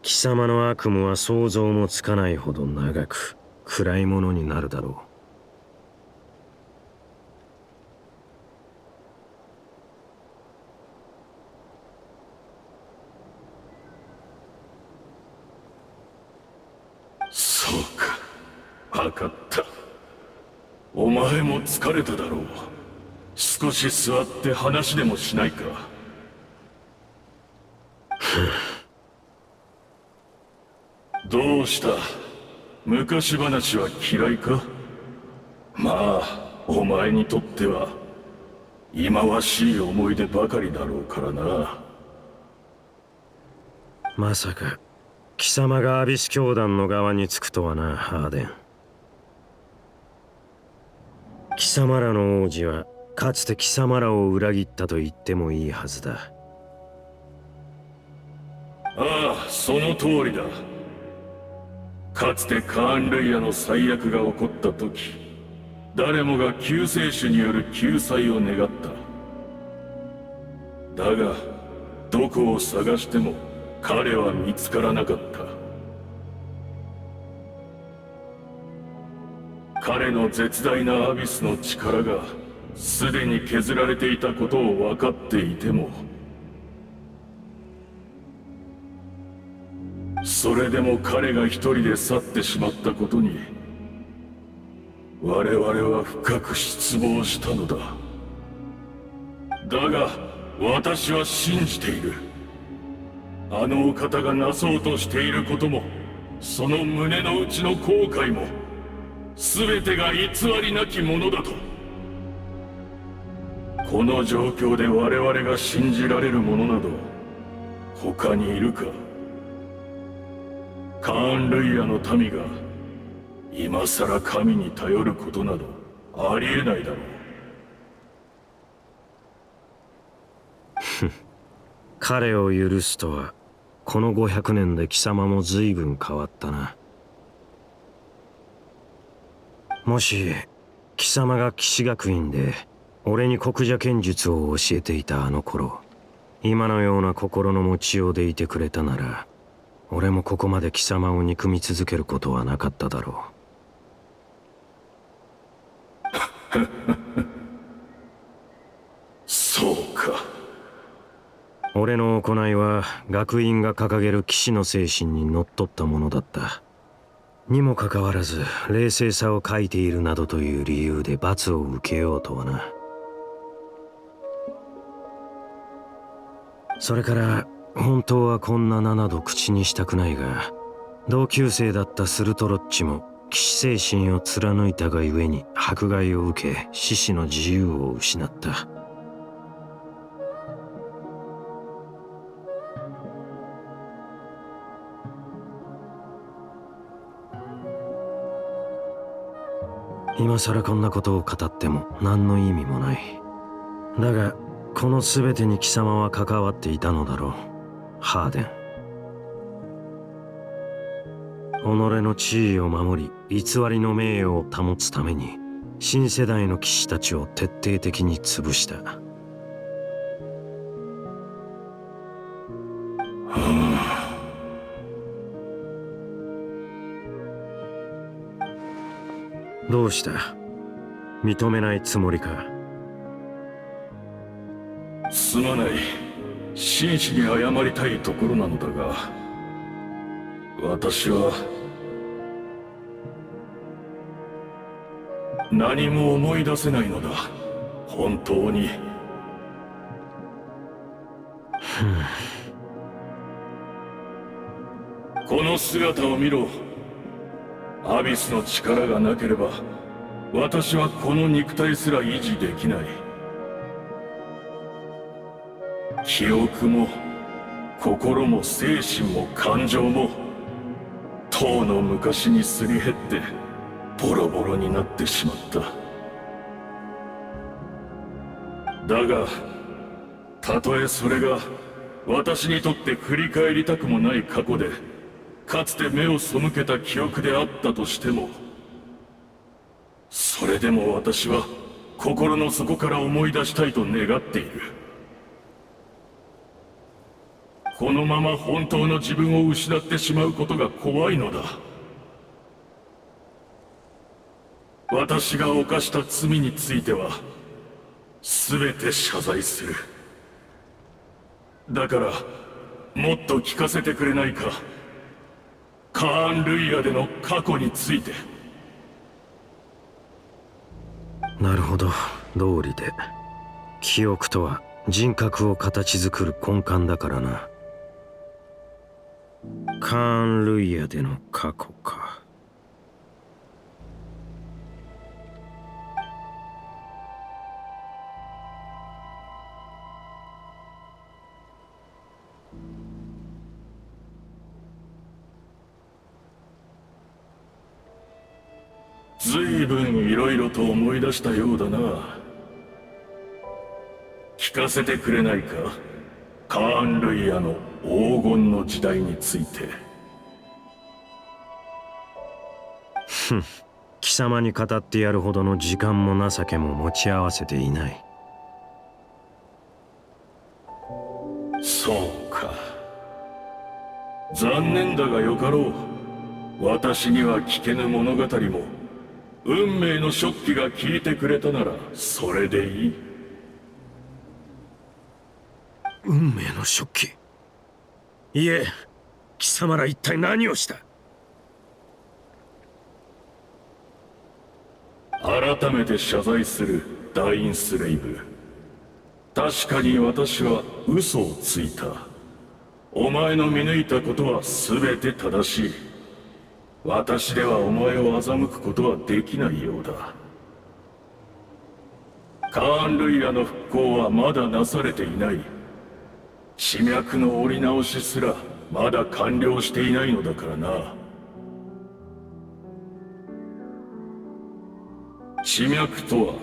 貴様の悪夢は想像もつかないほど長く暗いものになるだろか。わかった。お前も疲れただろう。少し座って話でもしないか。どうした？昔話は嫌いか？まあ、お前にとっては忌まわしい思い出ばかりだろうからな。まさか貴様がアビス教団の側につくとはな、ハーデン。貴様らの王子はかつて貴様らを裏切ったと言ってもいいはずだ。ああ、その通りだ。かつてカーン・レイヤの最悪が起こった時、誰もが救世主による救済を願った。だがどこを探しても彼は見つからなかった。彼の絶大なアビスの力がすでに削られていたことを分かっていても、それでも彼が一人で去ってしまったことに我々は深く失望したのだ。だが私は信じている。あのお方がなそうとしていることも、その胸の内の後悔も全てが偽りなきものだと。この状況で我々が信じられるものなど他にいるか。カーン・レイヤの民が今さら神に頼ることなどありえないだろう。彼を許すとは、この500年で貴様も随分変わったな。もし貴様が騎士学院で俺に国者剣術を教えていたあの頃、今のような心の持ちようでいてくれたなら、俺もここまで貴様を憎み続けることはなかっただろう。そうか。俺の行いは学院が掲げる騎士の精神にのっとったものだった。にもかかわらず冷静さを欠いているなどという理由で罰を受けようとはな。それから本当はこんな名など口にしたくないが、同級生だったスルトロッチも騎士精神を貫いたがゆえに迫害を受け、獅子の自由を失った。今さらこんなことを語っても何の意味もない。だがこの全てに貴様は関わっていたのだろう、ハーデン。己の地位を守り、偽りの名誉を保つために新世代の騎士たちを徹底的に潰した。どうした？認めないつもりか？すまない。真摯に謝りたいところなのだが、私は何も思い出せないのだ。本当に。この姿を見ろ。アビスの力がなければ私はこの肉体すら維持できない。記憶も心も精神も感情もとうの昔にすり減ってボロボロになってしまった。だがたとえそれが私にとって振り返りたくもない過去で、かつて目を背けた記憶であったとしても、それでも私は心の底から思い出したいと願っている。このまま本当の自分を失ってしまうことが怖いのだ。私が犯した罪については全て謝罪する。だからもっと聞かせてくれないか。カーン・ルイヤでの過去について。なるほど、道理で。記憶とは人格を形作る根幹だからな。カーン・ルイヤでの過去か。ずいぶんいろいろと思い出したようだな。聞かせてくれないか、カーン・ルイヤの黄金の時代について。ふん、貴様に語ってやるほどの時間も情けも持ち合わせていない。そうか。残念だがよかろう。私には聞けぬ物語も運命の食器が聞いてくれたならそれでいい。運命の食器。いえ、貴様ら一体何をした？改めて謝罪する、ダインスレイブ。確かに私は嘘をついた。お前の見抜いたことは全て正しい。私ではお前を欺くことはできないようだ。カーン・ルイヤの復興はまだなされていない。地脈の折り直しすらまだ完了していないのだからな。地脈とは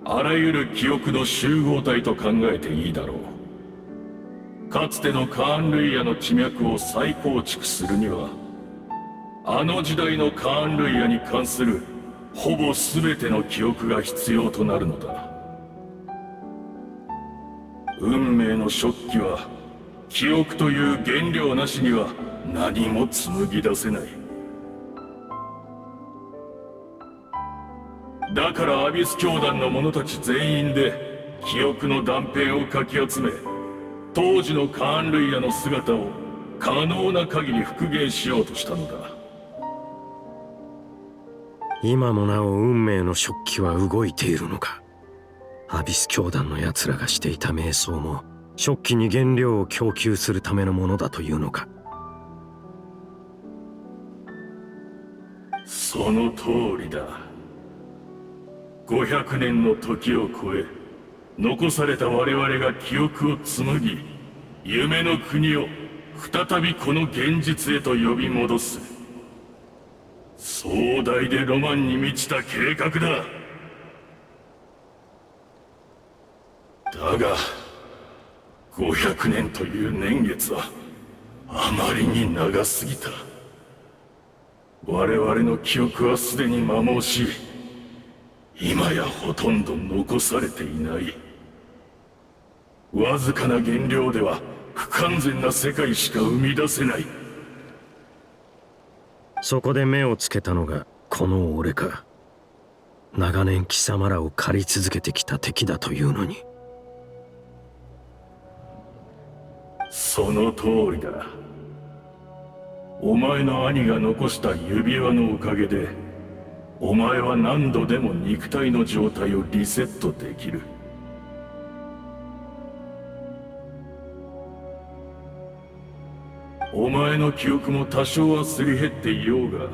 あらゆる記憶の集合体と考えていいだろう。かつてのカーン・ルイヤの地脈を再構築するには、あの時代のカーン・ルイヤに関するほぼ全ての記憶が必要となるのだ。運命の食器は記憶という原料なしには何も紡ぎ出せない。だからアビス教団の者たち全員で記憶の断片をかき集め、当時のカーン・ルイヤの姿を可能な限り復元しようとしたのだ。今もなお運命の食器は動いているのか。アビス教団の奴らがしていた瞑想も食器に原料を供給するためのものだというのか。その通りだ。500年の時を超え、残された我々が記憶を紡ぎ、夢の国を再びこの現実へと呼び戻す。壮大でロマンに満ちた計画だ。だが500年という年月はあまりに長すぎた。我々の記憶はすでに摩耗し、今やほとんど残されていない。わずかな原料では不完全な世界しか生み出せない。そこで目をつけたのがこの俺か。長年貴様らを狩り続けてきた敵だというのに。その通りだ。お前の兄が残した指輪のおかげで、お前は何度でも肉体の状態をリセットできる。お前の記憶も多少はすり減っていようが、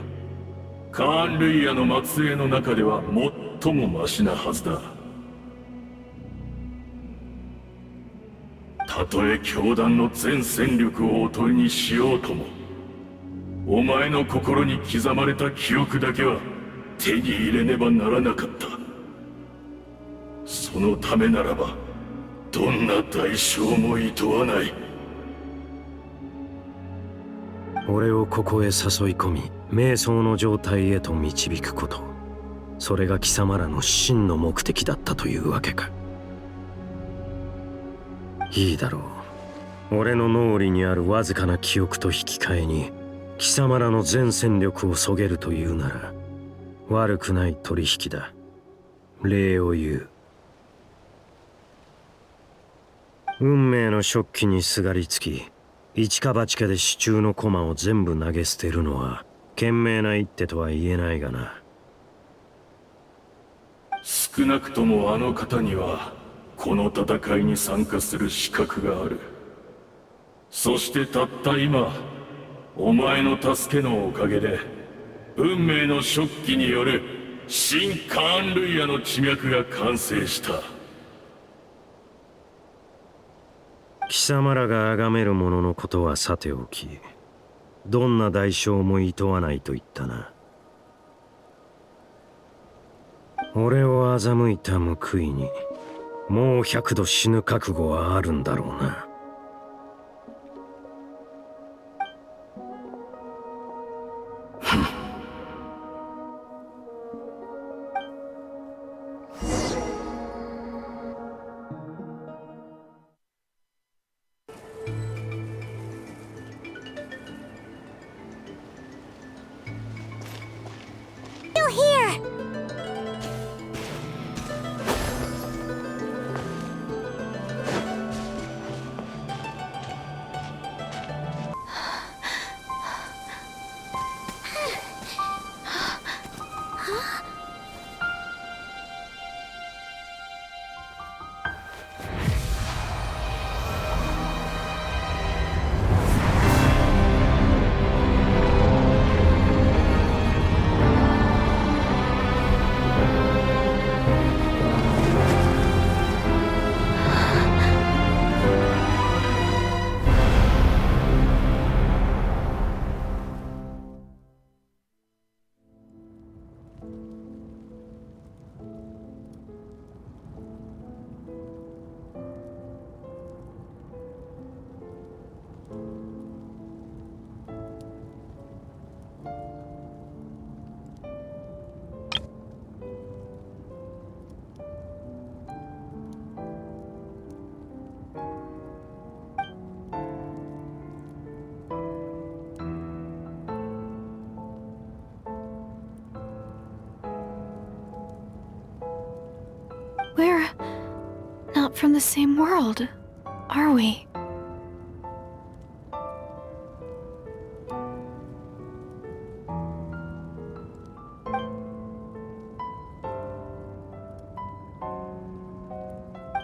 カーン・ルイヤの末裔の中では最もマシなはずだ。たとえ教団の全戦力をおとりにしようとも、お前の心に刻まれた記憶だけは手に入れねばならなかった。そのためならばどんな代償もいとわない。俺をここへ誘い込み瞑想の状態へと導くこと、それが貴様らの真の目的だったというわけか。いいだろう。俺の脳裏にあるわずかな記憶と引き換えに貴様らの全戦力をそげるというなら悪くない取引だ。礼を言う。運命の食器にすがりつき一か八かで手中の駒を全部投げ捨てるのは賢明な一手とは言えないがな。少なくともあの方にはこの戦いに参加する資格がある。そしてたった今、お前の助けのおかげで運命の触器による新カーン・ルイヤの地脈が完成した。貴様らが崇める者のことはさておき、どんな代償も厭わないと言ったな。俺を欺いた報いにもう100度死ぬ覚悟はあるんだろうな。We're not from the same world, are we?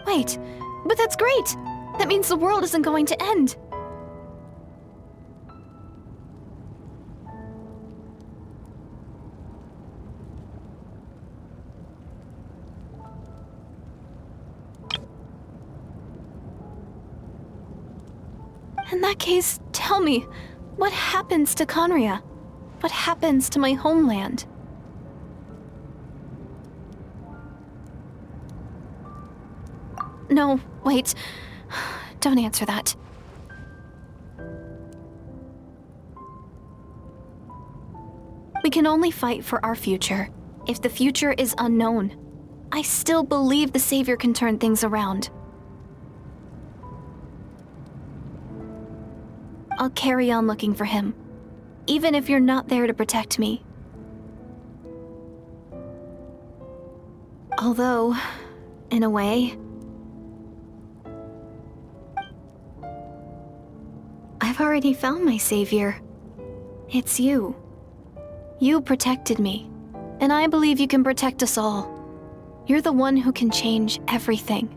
Wait, but that's great! That means the world isn't going to end. In that case, tell me, what happens to Conria? What happens to my homeland? No, wait. Don't answer that. We can only fight for our future. If the future is unknown, I still believe the Savior can turn things around. I'll carry on looking for him, even if you're not there to protect me. Although, in a way, I've already found my savior. It's you. You protected me, and I believe you can protect us all. You're the one who can change everything.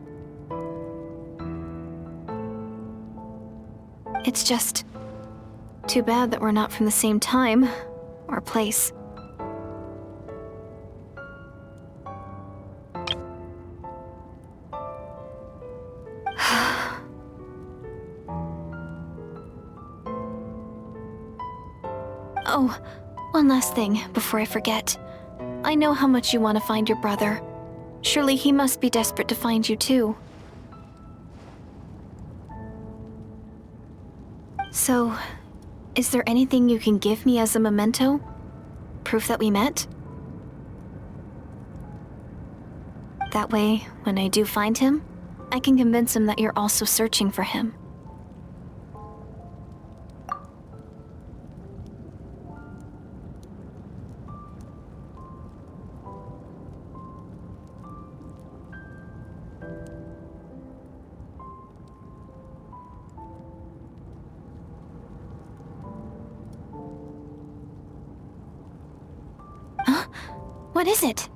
It's just too bad that we're not from the same time or place. Oh, one last thing before I forget. I know how much you want to find your brother. Surely he must be desperate to find you too. So, is there anything you can give me as a memento? Proof that we met? That way, when I do find him, I can convince him that you're also searching for him. What is it?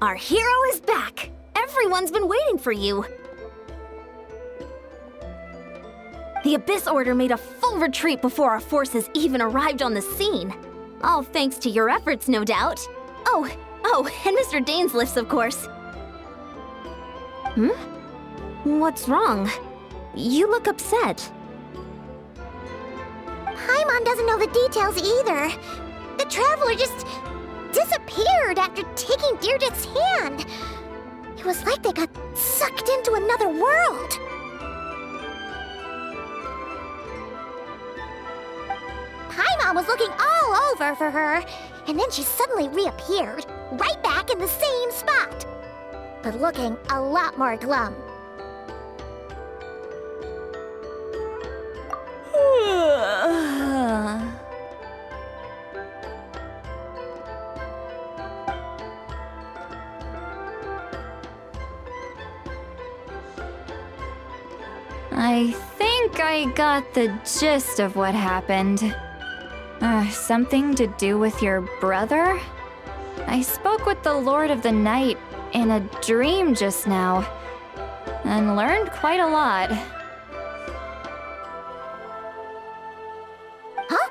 Our hero is back! Everyone's been waiting for you! The Abyss Order made a full retreat before our forces even arrived on the scene. All thanks to your efforts, no doubt. Oh, and Mr. Dainsliff's, of course. What's wrong? You look upset. Paimon doesn't know the details either. The Traveler just disappeared after taking Deirdre's hand. It was like they got sucked into another world. Paimon was looking all over for her, and then she suddenly reappeared, right back in the same spot. But looking a lot more glum. I think I got the gist of what happened. Something to do with your brother? I spoke with the Lord of the Night in a dream just now, and learned quite a lot. Huh?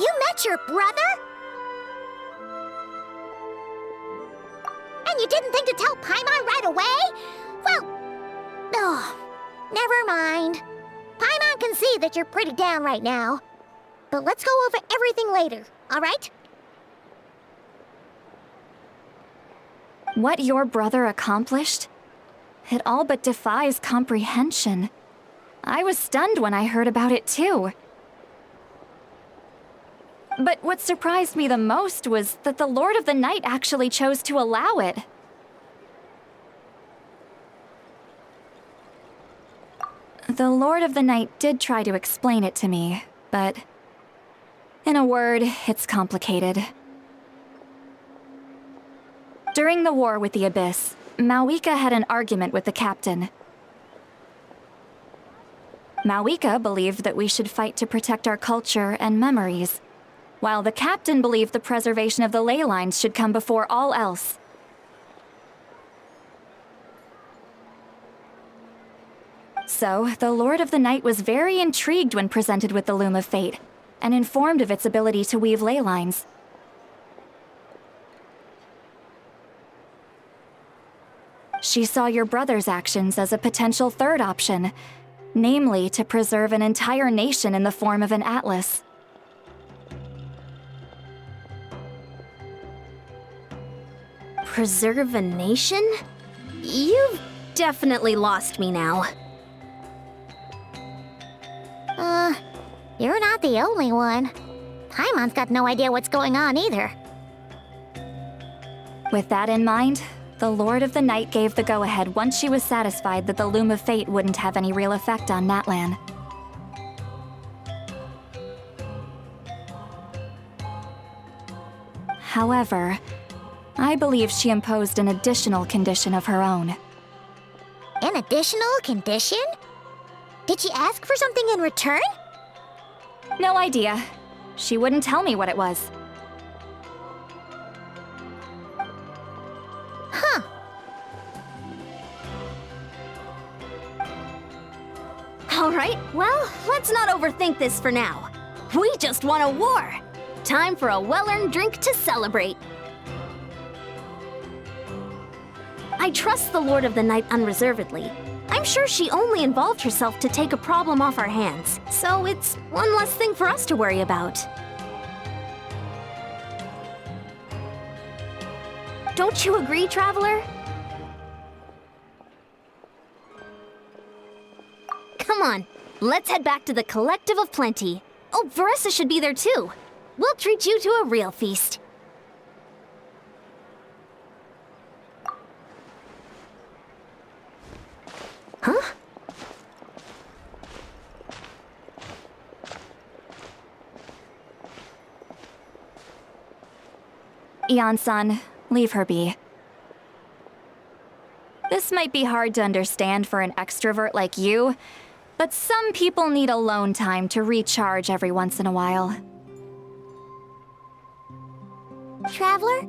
You met your brother? And you didn't think to tell Paimon right away? Well, never mind. Paimon can see that you're pretty down right now. But let's go over everything later, all right? What your brother accomplished? It all but defies comprehension. I was stunned when I heard about it too. But what surprised me the most was that the Lord of the Night actually chose to allow it. The Lord of the Night did try to explain it to me, but in a word, it's complicated. During the war with the Abyss, Malwika had an argument with the captain. Malwika believed that we should fight to protect our culture and memories, while the captain believed the preservation of the ley lines should come before all else. So, the Lord of the Night was very intrigued when presented with the Loom of Fate, and informed of its ability to weave ley lines. She saw your brother's actions as a potential third option, namely to preserve an entire nation in the form of an atlas. Preserve a nation? You've definitely lost me now. You're not the only one. Paimon's got no idea what's going on either. With that in mind, the Lord of the Night gave the go-ahead once she was satisfied that the Loom of Fate wouldn't have any real effect on Natlan. However, I believe she imposed an additional condition of her own. An additional condition? Did she ask for something in return? No idea. She wouldn't tell me what it was. Huh. All right, well, let's not overthink this for now. We just won a war. Time for a well-earned drink to celebrate. I trust the Lord of the Night unreservedly. I'm sure she only involved herself to take a problem off our hands, so it's one less thing for us to worry about. Don't you agree, Traveler? Come on, let's head back to the Collective of Plenty. Oh, Veressa should be there too. We'll treat you to a real feast. Huh? Ian-san, leave her be. This might be hard to understand for an extrovert like you, but some people need alone time to recharge every once in a while. Traveler,